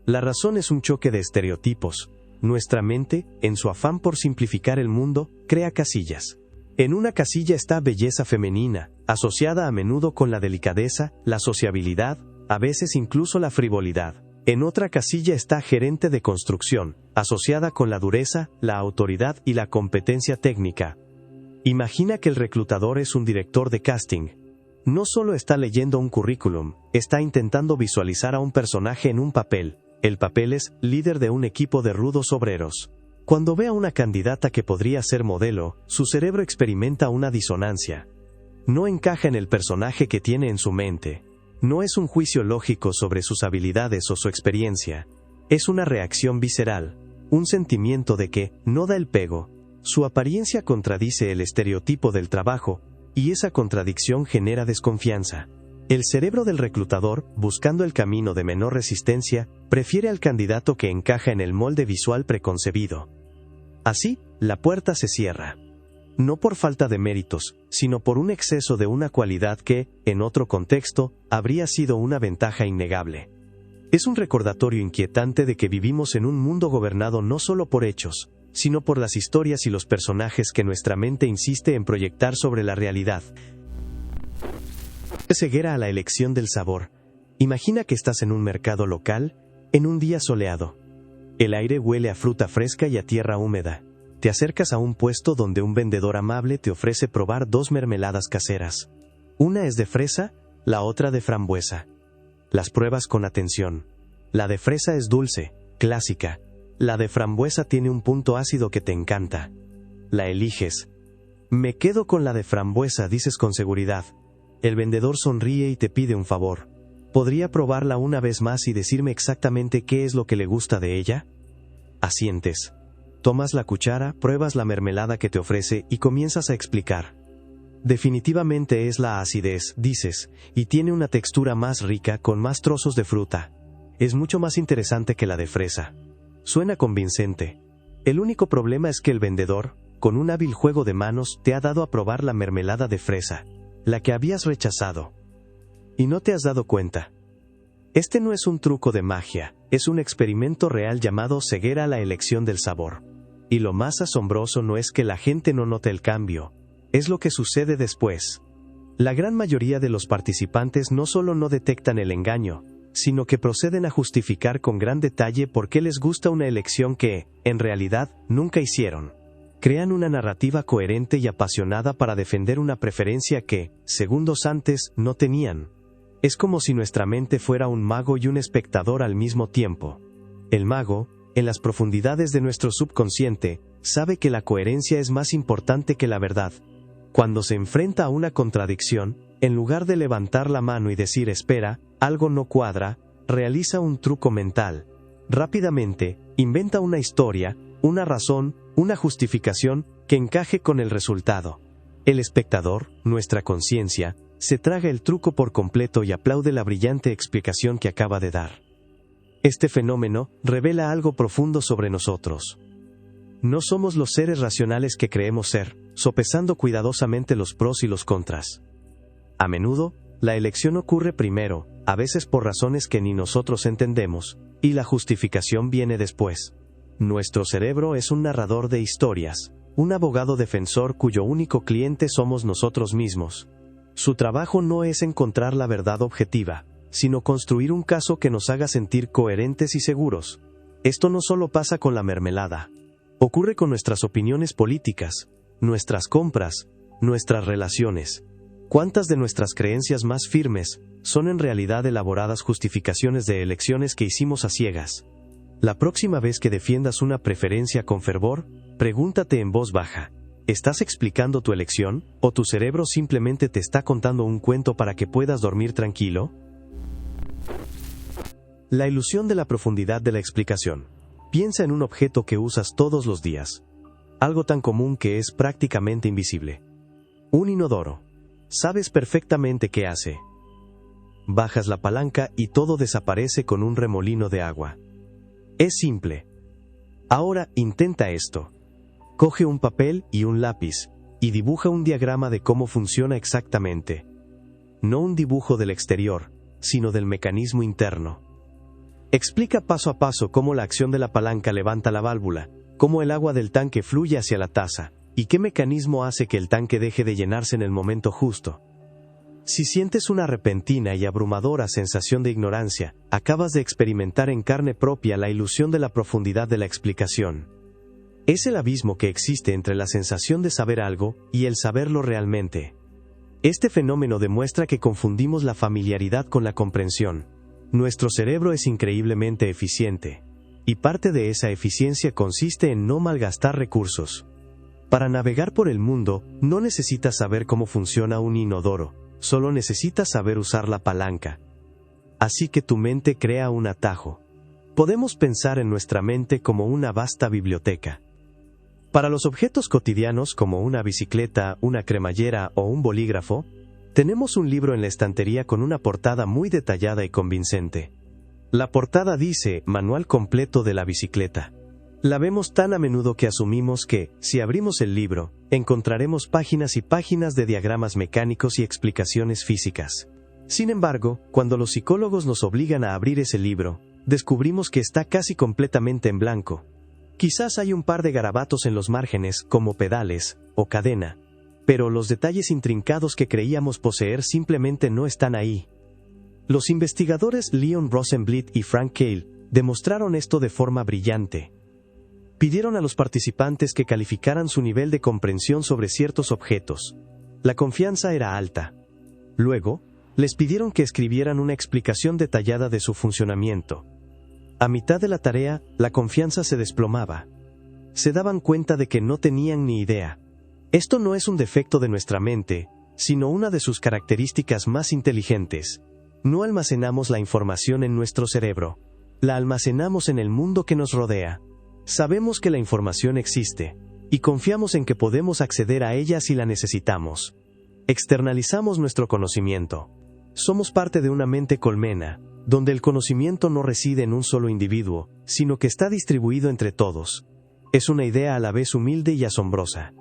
La razón es un choque de estereotipos. Nuestra mente, en su afán por simplificar el mundo, crea casillas. En una casilla está belleza femenina, asociada a menudo con la delicadeza, la sociabilidad, a veces incluso la frivolidad. En otra casilla está gerente de construcción, asociada con la dureza, la autoridad y la competencia técnica. Imagina que el reclutador es un director de casting. No solo está leyendo un currículum, está intentando visualizar a un personaje en un papel. El papel es líder de un equipo de rudos obreros. Cuando ve a una candidata que podría ser modelo, su cerebro experimenta una disonancia. No encaja en el personaje que tiene en su mente. No es un juicio lógico sobre sus habilidades o su experiencia. Es una reacción visceral, un sentimiento de que no da el pego. Su apariencia contradice el estereotipo del trabajo, y esa contradicción genera desconfianza. El cerebro del reclutador, buscando el camino de menor resistencia, prefiere al candidato que encaja en el molde visual preconcebido. Así, la puerta se cierra. No por falta de méritos, sino por un exceso de una cualidad que, en otro contexto, habría sido una ventaja innegable. Es un recordatorio inquietante de que vivimos en un mundo gobernado no solo por hechos, sino por las historias y los personajes que nuestra mente insiste en proyectar sobre la realidad. Ceguera a la elección del sabor. Imagina que estás en un mercado local, en un día soleado. El aire huele a fruta fresca y a tierra húmeda. Te acercas a un puesto donde un vendedor amable te ofrece probar 2 mermeladas caseras. Una es de fresa, la otra de frambuesa. Las pruebas con atención. La de fresa es dulce, clásica. La de frambuesa tiene un punto ácido que te encanta. La eliges. Me quedo con la de frambuesa, dices con seguridad. El vendedor sonríe y te pide un favor. ¿Podría probarla una vez más y decirme exactamente qué es lo que le gusta de ella? Asientes. Tomas la cuchara, pruebas la mermelada que te ofrece y comienzas a explicar. Definitivamente es la acidez, dices, y tiene una textura más rica, con más trozos de fruta. Es mucho más interesante que la de fresa. Suena convincente. El único problema es que el vendedor, con un hábil juego de manos, te ha dado a probar la mermelada de fresa, la que habías rechazado. Y no te has dado cuenta. Este no es un truco de magia, es un experimento real llamado ceguera a la elección del sabor. Y lo más asombroso no es que la gente no note el cambio, es lo que sucede después. La gran mayoría de los participantes no solo no detectan el engaño, sino que proceden a justificar con gran detalle por qué les gusta una elección que, en realidad, nunca hicieron. Crean una narrativa coherente y apasionada para defender una preferencia que, segundos antes, no tenían. Es como si nuestra mente fuera un mago y un espectador al mismo tiempo. El mago, en las profundidades de nuestro subconsciente, sabe que la coherencia es más importante que la verdad. Cuando se enfrenta a una contradicción, en lugar de levantar la mano y decir espera, algo no cuadra, realiza un truco mental. Rápidamente, inventa una historia, una razón, una justificación que encaje con el resultado. El espectador, nuestra conciencia, se traga el truco por completo y aplaude la brillante explicación que acaba de dar. Este fenómeno revela algo profundo sobre nosotros. No somos los seres racionales que creemos ser, sopesando cuidadosamente los pros y los contras. A menudo, la elección ocurre primero, a veces por razones que ni nosotros entendemos, y la justificación viene después. Nuestro cerebro es un narrador de historias, un abogado defensor cuyo único cliente somos nosotros mismos. Su trabajo no es encontrar la verdad objetiva, sino construir un caso que nos haga sentir coherentes y seguros. Esto no solo pasa con la mermelada. Ocurre con nuestras opiniones políticas, nuestras compras, nuestras relaciones. ¿Cuántas de nuestras creencias más firmes son en realidad elaboradas justificaciones de elecciones que hicimos a ciegas? La próxima vez que defiendas una preferencia con fervor, pregúntate en voz baja, ¿estás explicando tu elección, o tu cerebro simplemente te está contando un cuento para que puedas dormir tranquilo? La ilusión de la profundidad de la explicación. Piensa en un objeto que usas todos los días. Algo tan común que es prácticamente invisible. Un inodoro. Sabes perfectamente qué hace. Bajas la palanca y todo desaparece con un remolino de agua. Es simple. Ahora intenta esto. Coge un papel y un lápiz, y dibuja un diagrama de cómo funciona exactamente. No un dibujo del exterior, sino del mecanismo interno. Explica paso a paso cómo la acción de la palanca levanta la válvula, cómo el agua del tanque fluye hacia la taza, y qué mecanismo hace que el tanque deje de llenarse en el momento justo. Si sientes una repentina y abrumadora sensación de ignorancia, acabas de experimentar en carne propia la ilusión de la profundidad de la explicación. Es el abismo que existe entre la sensación de saber algo y el saberlo realmente. Este fenómeno demuestra que confundimos la familiaridad con la comprensión. Nuestro cerebro es increíblemente eficiente, y parte de esa eficiencia consiste en no malgastar recursos. Para navegar por el mundo, no necesitas saber cómo funciona un inodoro, solo necesitas saber usar la palanca. Así que tu mente crea un atajo. Podemos pensar en nuestra mente como una vasta biblioteca. Para los objetos cotidianos como una bicicleta, una cremallera o un bolígrafo, tenemos un libro en la estantería con una portada muy detallada y convincente. La portada dice Manual completo de la bicicleta. La vemos tan a menudo que asumimos que, si abrimos el libro, encontraremos páginas y páginas de diagramas mecánicos y explicaciones físicas. Sin embargo, cuando los psicólogos nos obligan a abrir ese libro, descubrimos que está casi completamente en blanco. Quizás hay un par de garabatos en los márgenes, como pedales o cadena, pero los detalles intrincados que creíamos poseer simplemente no están ahí. Los investigadores Leon Rosenblit y Frank Cale demostraron esto de forma brillante. Pidieron a los participantes que calificaran su nivel de comprensión sobre ciertos objetos. La confianza era alta. Luego, les pidieron que escribieran una explicación detallada de su funcionamiento. A mitad de la tarea, la confianza se desplomaba. Se daban cuenta de que no tenían ni idea. Esto no es un defecto de nuestra mente, sino una de sus características más inteligentes. No almacenamos la información en nuestro cerebro. La almacenamos en el mundo que nos rodea. Sabemos que la información existe, y confiamos en que podemos acceder a ella si la necesitamos. Externalizamos nuestro conocimiento. Somos parte de una mente colmena, donde el conocimiento no reside en un solo individuo, sino que está distribuido entre todos. Es una idea a la vez humilde y asombrosa.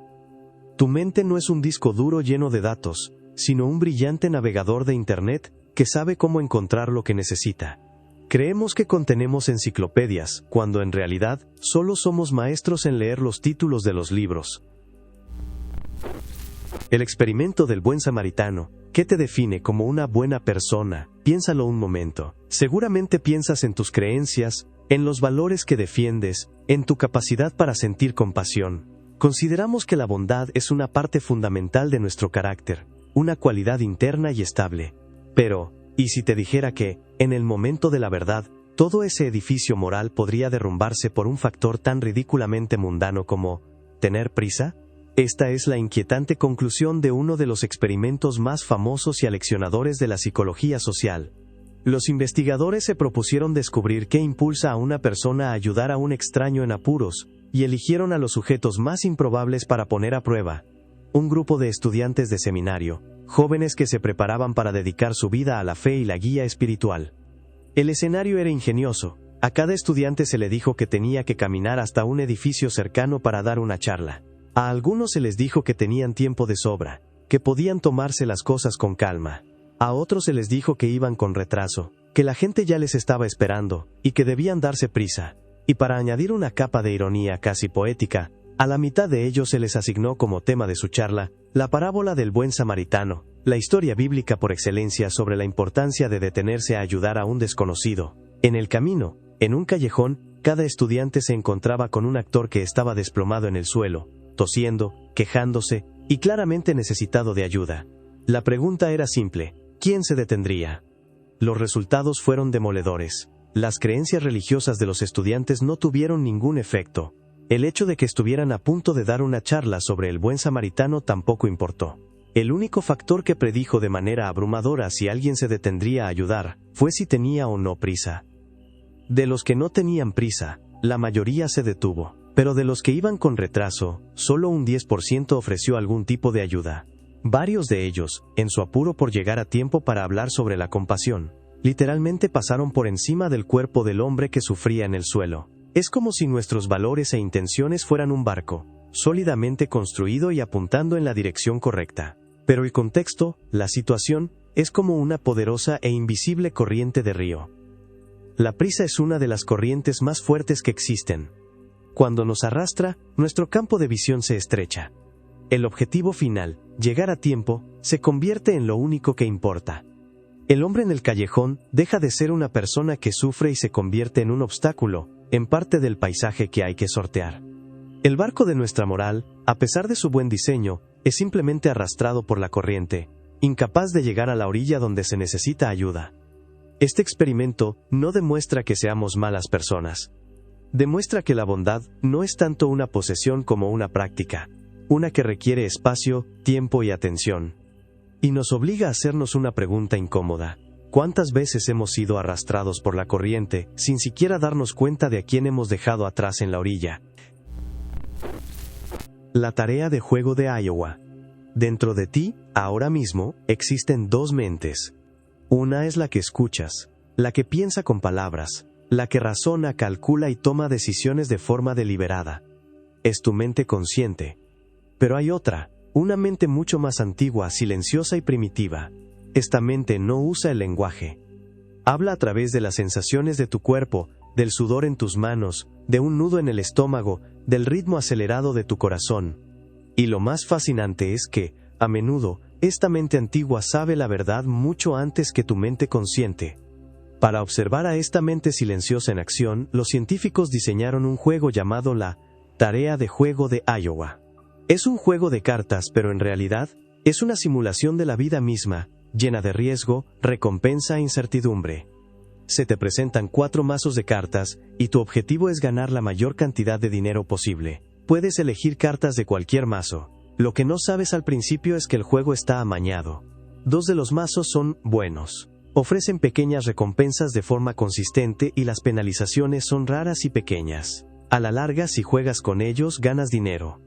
Tu mente no es un disco duro lleno de datos, sino un brillante navegador de Internet que sabe cómo encontrar lo que necesita. Creemos que contenemos enciclopedias, cuando en realidad solo somos maestros en leer los títulos de los libros. El experimento del buen samaritano. ¿Qué te define como una buena persona? Piénsalo un momento. Seguramente piensas en tus creencias, en los valores que defiendes, en tu capacidad para sentir compasión. Consideramos que la bondad es una parte fundamental de nuestro carácter, una cualidad interna y estable. Pero, ¿y si te dijera que, en el momento de la verdad, todo ese edificio moral podría derrumbarse por un factor tan ridículamente mundano como tener prisa? Esta es la inquietante conclusión de uno de los experimentos más famosos y aleccionadores de la psicología social. Los investigadores se propusieron descubrir qué impulsa a una persona a ayudar a un extraño en apuros, y eligieron a los sujetos más improbables para poner a prueba. Un grupo de estudiantes de seminario, jóvenes que se preparaban para dedicar su vida a la fe y la guía espiritual. El escenario era ingenioso. A cada estudiante se le dijo que tenía que caminar hasta un edificio cercano para dar una charla. A algunos se les dijo que tenían tiempo de sobra, que podían tomarse las cosas con calma. A otros se les dijo que iban con retraso, que la gente ya les estaba esperando, y que debían darse prisa. Y para añadir una capa de ironía casi poética, a la mitad de ellos se les asignó como tema de su charla, la parábola del buen samaritano, la historia bíblica por excelencia sobre la importancia de detenerse a ayudar a un desconocido. En el camino, en un callejón, cada estudiante se encontraba con un actor que estaba desplomado en el suelo, tosiendo, quejándose, y claramente necesitado de ayuda. La pregunta era simple: ¿quién se detendría? Los resultados fueron demoledores. Las creencias religiosas de los estudiantes no tuvieron ningún efecto. El hecho de que estuvieran a punto de dar una charla sobre el buen samaritano tampoco importó. El único factor que predijo de manera abrumadora si alguien se detendría a ayudar, fue si tenía o no prisa. De los que no tenían prisa, la mayoría se detuvo. Pero de los que iban con retraso, solo un 10% ofreció algún tipo de ayuda. Varios de ellos, en su apuro por llegar a tiempo para hablar sobre la compasión, literalmente pasaron por encima del cuerpo del hombre que sufría en el suelo. Es como si nuestros valores e intenciones fueran un barco, sólidamente construido y apuntando en la dirección correcta. Pero el contexto, la situación, es como una poderosa e invisible corriente de río. La prisa es una de las corrientes más fuertes que existen. Cuando nos arrastra, nuestro campo de visión se estrecha. El objetivo final, llegar a tiempo, se convierte en lo único que importa. El hombre en el callejón deja de ser una persona que sufre y se convierte en un obstáculo, en parte del paisaje que hay que sortear. El barco de nuestra moral, a pesar de su buen diseño, es simplemente arrastrado por la corriente, incapaz de llegar a la orilla donde se necesita ayuda. Este experimento no demuestra que seamos malas personas. Demuestra que la bondad no es tanto una posesión como una práctica, una que requiere espacio, tiempo y atención. Y nos obliga a hacernos una pregunta incómoda: ¿cuántas veces hemos sido arrastrados por la corriente, sin siquiera darnos cuenta de a quién hemos dejado atrás en la orilla? La tarea de juego de Iowa. Dentro de ti, ahora mismo, existen dos mentes. Una es la que escuchas, la que piensa con palabras, la que razona, calcula y toma decisiones de forma deliberada. Es tu mente consciente. Pero hay otra, una mente mucho más antigua, silenciosa y primitiva. Esta mente no usa el lenguaje. Habla a través de las sensaciones de tu cuerpo, del sudor en tus manos, de un nudo en el estómago, del ritmo acelerado de tu corazón. Y lo más fascinante es que, a menudo, esta mente antigua sabe la verdad mucho antes que tu mente consciente. Para observar a esta mente silenciosa en acción, los científicos diseñaron un juego llamado la tarea de juego de Iowa. Es un juego de cartas, pero en realidad, es una simulación de la vida misma, llena de riesgo, recompensa e incertidumbre. Se te presentan 4 mazos de cartas, y tu objetivo es ganar la mayor cantidad de dinero posible. Puedes elegir cartas de cualquier mazo. Lo que no sabes al principio es que el juego está amañado. 2 de los mazos son buenos. Ofrecen pequeñas recompensas de forma consistente y las penalizaciones son raras y pequeñas. A la larga, si juegas con ellos, ganas dinero.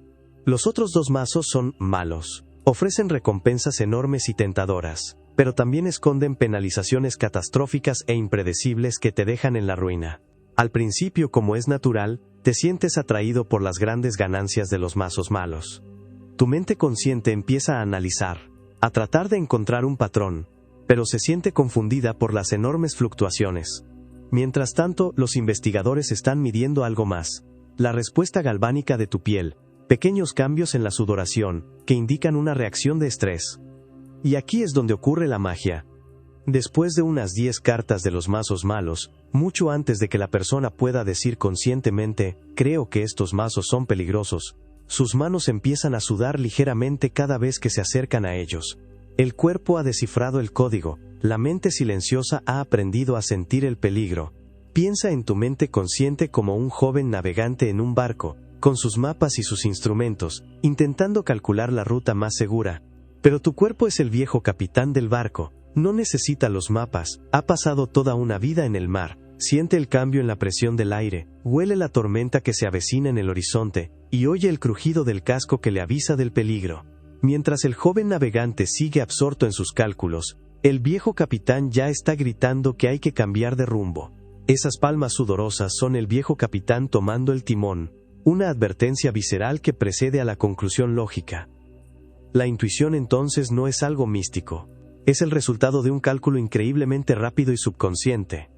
Los otros 2 mazos son malos. Ofrecen recompensas enormes y tentadoras, pero también esconden penalizaciones catastróficas e impredecibles que te dejan en la ruina. Al principio, como es natural, te sientes atraído por las grandes ganancias de los mazos malos. Tu mente consciente empieza a analizar, a tratar de encontrar un patrón, pero se siente confundida por las enormes fluctuaciones. Mientras tanto, los investigadores están midiendo algo más: la respuesta galvánica de tu piel, pequeños cambios en la sudoración, que indican una reacción de estrés. Y aquí es donde ocurre la magia. Después de unas 10 cartas de los mazos malos, mucho antes de que la persona pueda decir conscientemente, creo que estos mazos son peligrosos, sus manos empiezan a sudar ligeramente cada vez que se acercan a ellos. El cuerpo ha descifrado el código, la mente silenciosa ha aprendido a sentir el peligro. Piensa en tu mente consciente como un joven navegante en un barco, con sus mapas y sus instrumentos, intentando calcular la ruta más segura. Pero tu cuerpo es el viejo capitán del barco, no necesita los mapas, ha pasado toda una vida en el mar, siente el cambio en la presión del aire, huele la tormenta que se avecina en el horizonte, y oye el crujido del casco que le avisa del peligro. Mientras el joven navegante sigue absorto en sus cálculos, el viejo capitán ya está gritando que hay que cambiar de rumbo. Esas palmas sudorosas son el viejo capitán tomando el timón, una advertencia visceral que precede a la conclusión lógica. La intuición entonces no es algo místico. Es el resultado de un cálculo increíblemente rápido y subconsciente.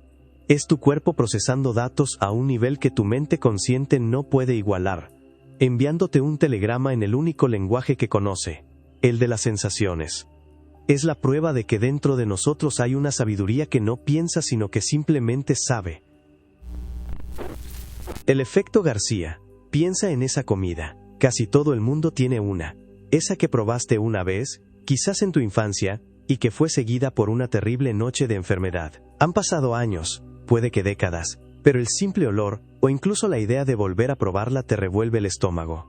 Es tu cuerpo procesando datos a un nivel que tu mente consciente no puede igualar, enviándote un telegrama en el único lenguaje que conoce, el de las sensaciones. Es la prueba de que dentro de nosotros hay una sabiduría que no piensa sino que simplemente sabe. El efecto García. Piensa en esa comida. Casi todo el mundo tiene una. Esa que probaste una vez, quizás en tu infancia, y que fue seguida por una terrible noche de enfermedad. Han pasado años, puede que décadas, pero el simple olor, o incluso la idea de volver a probarla te revuelve el estómago.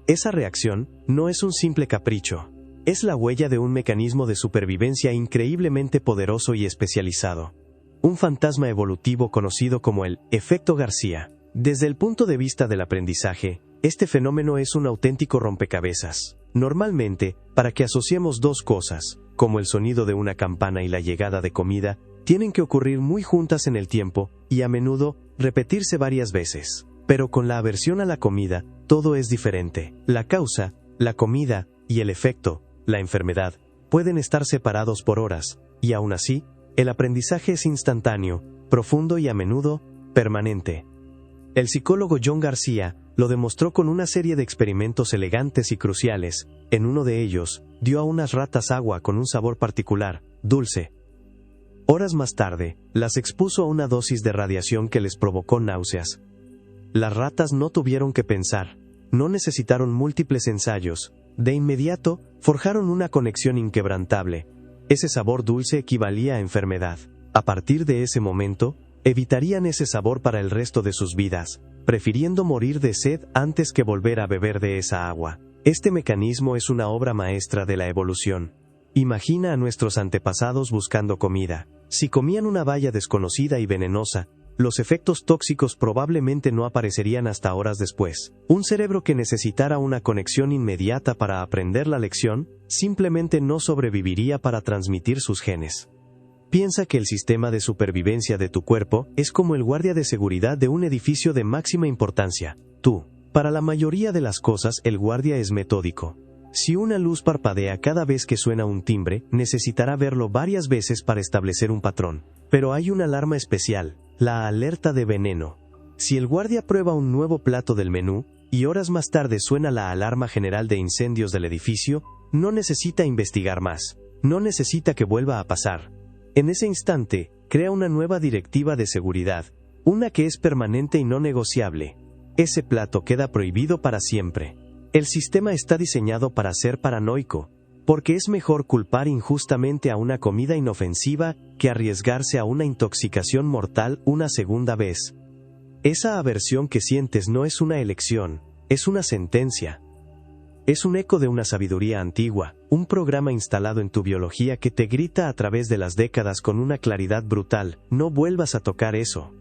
Esa reacción no es un simple capricho, es la huella de un mecanismo de supervivencia increíblemente poderoso y especializado. Un fantasma evolutivo conocido como el efecto García. Desde el punto de vista del aprendizaje, este fenómeno es un auténtico rompecabezas. Normalmente, para que asociemos dos cosas, como el sonido de una campana y la llegada de comida, tienen que ocurrir muy juntas en el tiempo, y a menudo, repetirse varias veces. Pero con la aversión a la comida, todo es diferente. La causa, la comida, y el efecto, la enfermedad, pueden estar separados por horas, y aún así, el aprendizaje es instantáneo, profundo y a menudo, permanente. El psicólogo John García lo demostró con una serie de experimentos elegantes y cruciales. En uno de ellos, dio a unas ratas agua con un sabor particular, dulce. Horas más tarde, las expuso a una dosis de radiación que les provocó náuseas. Las ratas no tuvieron que pensar, no necesitaron múltiples ensayos. De inmediato, forjaron una conexión inquebrantable. Ese sabor dulce equivalía a enfermedad. A partir de ese momento, evitarían ese sabor para el resto de sus vidas, prefiriendo morir de sed antes que volver a beber de esa agua. Este mecanismo es una obra maestra de la evolución. Imagina a nuestros antepasados buscando comida. Si comían una baya desconocida y venenosa, los efectos tóxicos probablemente no aparecerían hasta horas después. Un cerebro que necesitara una conexión inmediata para aprender la lección, simplemente no sobreviviría para transmitir sus genes. Piensa que el sistema de supervivencia de tu cuerpo es como el guardia de seguridad de un edificio de máxima importancia. Tú. Para la mayoría de las cosas, el guardia es metódico. Si una luz parpadea cada vez que suena un timbre, necesitará verlo varias veces para establecer un patrón. Pero hay una alarma especial, la alerta de veneno. Si el guardia prueba un nuevo plato del menú, y horas más tarde suena la alarma general de incendios del edificio, no necesita investigar más. No necesita que vuelva a pasar. En ese instante, crea una nueva directiva de seguridad, una que es permanente y no negociable. Ese plato queda prohibido para siempre. El sistema está diseñado para ser paranoico, porque es mejor culpar injustamente a una comida inofensiva que arriesgarse a una intoxicación mortal una segunda vez. Esa aversión que sientes no es una elección, es una sentencia. Es un eco de una sabiduría antigua, un programa instalado en tu biología que te grita a través de las décadas con una claridad brutal: no vuelvas a tocar eso.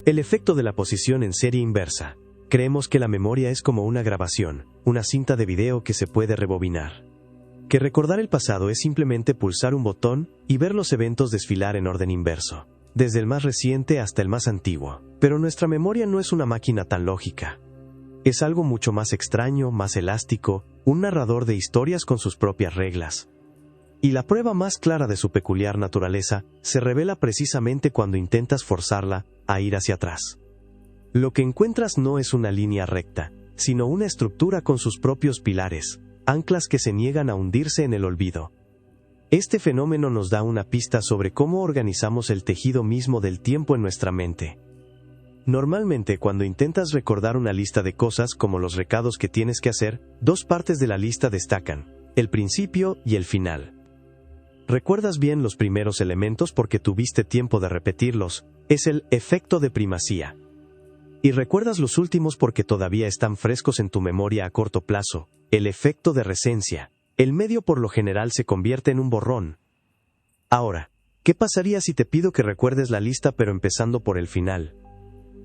El efecto de la posición en serie inversa. Creemos que la memoria es como una grabación, una cinta de video que se puede rebobinar. Que recordar el pasado es simplemente pulsar un botón y ver los eventos desfilar en orden inverso, desde el más reciente hasta el más antiguo. Pero nuestra memoria no es una máquina tan lógica. Es algo mucho más extraño, más elástico, un narrador de historias con sus propias reglas. Y la prueba más clara de su peculiar naturaleza se revela precisamente cuando intentas forzarla a ir hacia atrás. Lo que encuentras no es una línea recta, sino una estructura con sus propios pilares, anclas que se niegan a hundirse en el olvido. Este fenómeno nos da una pista sobre cómo organizamos el tejido mismo del tiempo en nuestra mente. Normalmente, cuando intentas recordar una lista de cosas como los recados que tienes que hacer, dos partes de la lista destacan: el principio y el final. Recuerdas bien los primeros elementos porque tuviste tiempo de repetirlos, es el efecto de primacía. Y recuerdas los últimos porque todavía están frescos en tu memoria a corto plazo, el efecto de recencia. El medio por lo general se convierte en un borrón. Ahora, ¿qué pasaría si te pido que recuerdes la lista pero empezando por el final?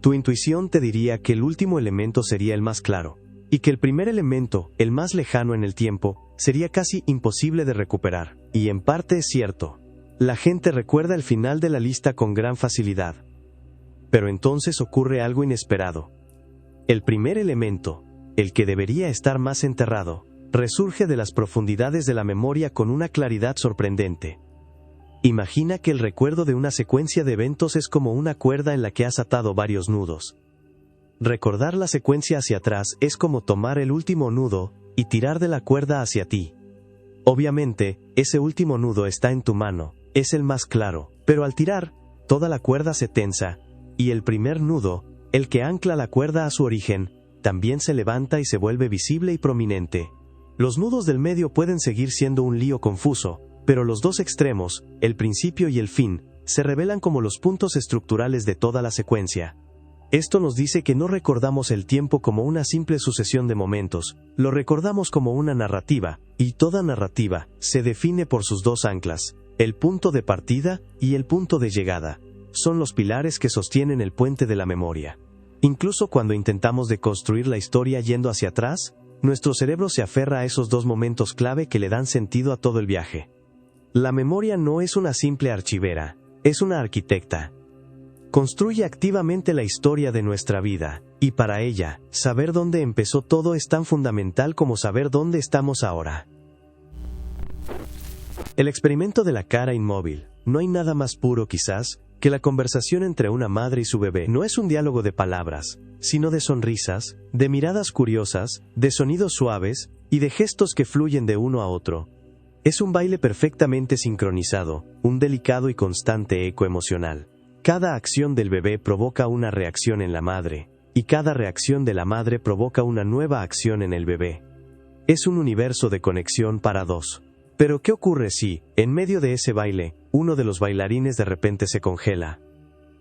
Tu intuición te diría que el último elemento sería el más claro, y que el primer elemento, el más lejano en el tiempo, sería casi imposible de recuperar. Y en parte es cierto. La gente recuerda el final de la lista con gran facilidad. Pero entonces ocurre algo inesperado. El primer elemento, el que debería estar más enterrado, resurge de las profundidades de la memoria con una claridad sorprendente. Imagina que el recuerdo de una secuencia de eventos es como una cuerda en la que has atado varios nudos. Recordar la secuencia hacia atrás es como tomar el último nudo y tirar de la cuerda hacia ti. Obviamente, ese último nudo está en tu mano, es el más claro, pero al tirar, toda la cuerda se tensa, y el primer nudo, el que ancla la cuerda a su origen, también se levanta y se vuelve visible y prominente. Los nudos del medio pueden seguir siendo un lío confuso, pero los dos extremos, el principio y el fin, se revelan como los puntos estructurales de toda la secuencia. Esto nos dice que no recordamos el tiempo como una simple sucesión de momentos, lo recordamos como una narrativa, y toda narrativa se define por sus dos anclas, el punto de partida y el punto de llegada. Son los pilares que sostienen el puente de la memoria. Incluso cuando intentamos deconstruir la historia yendo hacia atrás, nuestro cerebro se aferra a esos dos momentos clave que le dan sentido a todo el viaje. La memoria no es una simple archivera, es una arquitecta. Construye activamente la historia de nuestra vida, y para ella, saber dónde empezó todo es tan fundamental como saber dónde estamos ahora. El experimento de la cara inmóvil. No hay nada más puro quizás que la conversación entre una madre y su bebé. No es un diálogo de palabras, sino de sonrisas, de miradas curiosas, de sonidos suaves, y de gestos que fluyen de uno a otro. Es un baile perfectamente sincronizado, un delicado y constante eco emocional. Cada acción del bebé provoca una reacción en la madre, y cada reacción de la madre provoca una nueva acción en el bebé. Es un universo de conexión para dos. Pero ¿qué ocurre si, en medio de ese baile, uno de los bailarines de repente se congela?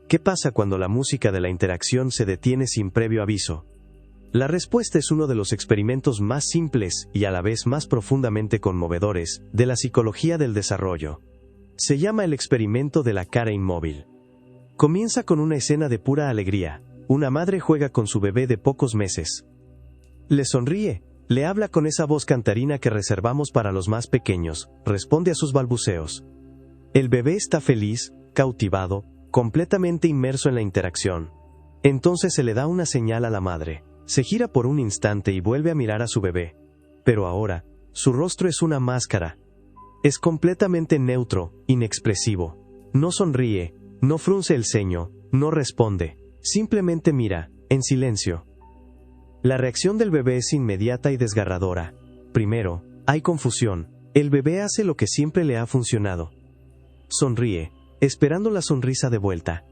¿Qué pasa cuando la música de la interacción se detiene sin previo aviso? La respuesta es uno de los experimentos más simples y a la vez más profundamente conmovedores de la psicología del desarrollo. Se llama el experimento de la cara inmóvil. Comienza con una escena de pura alegría. Una madre juega con su bebé de pocos meses. Le sonríe, le habla con esa voz cantarina que reservamos para los más pequeños, responde a sus balbuceos. El bebé está feliz, cautivado, completamente inmerso en la interacción. Entonces se le da una señal a la madre. Se gira por un instante y vuelve a mirar a su bebé. Pero ahora, su rostro es una máscara. Es completamente neutro, inexpresivo. No sonríe, no frunce el ceño, no responde. Simplemente mira, en silencio. La reacción del bebé es inmediata y desgarradora. Primero, hay confusión. El bebé hace lo que siempre le ha funcionado. Sonríe, esperando la sonrisa de vuelta.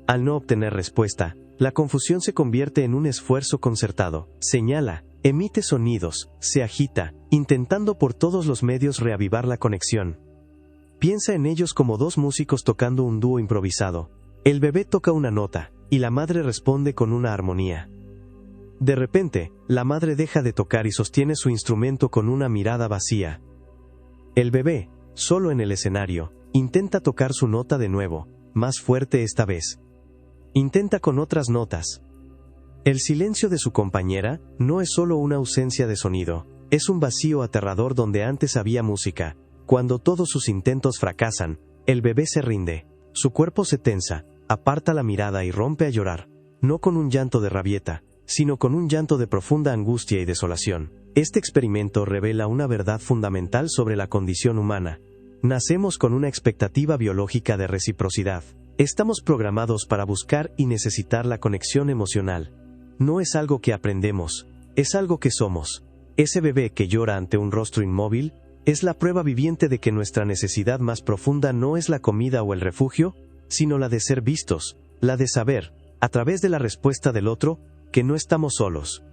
Al no obtener respuesta, la confusión se convierte en un esfuerzo concertado. Señala, emite sonidos, se agita, intentando por todos los medios reavivar la conexión. Piensa en ellos como dos músicos tocando un dúo improvisado. El bebé toca una nota, y la madre responde con una armonía. De repente, la madre deja de tocar y sostiene su instrumento con una mirada vacía. El bebé, solo en el escenario, intenta tocar su nota de nuevo, más fuerte esta vez. Intenta con otras notas. El silencio de su compañera no es solo una ausencia de sonido, es un vacío aterrador donde antes había música. Cuando todos sus intentos fracasan, el bebé se rinde. Su cuerpo se tensa, aparta la mirada y rompe a llorar, no con un llanto de rabieta, sino con un llanto de profunda angustia y desolación. Este experimento revela una verdad fundamental sobre la condición humana. Nacemos con una expectativa biológica de reciprocidad. Estamos programados para buscar y necesitar la conexión emocional. No es algo que aprendemos, es algo que somos. Ese bebé que llora ante un rostro inmóvil es la prueba viviente de que nuestra necesidad más profunda no es la comida o el refugio, sino la de ser vistos, la de saber, a través de la respuesta del otro, que no estamos solos.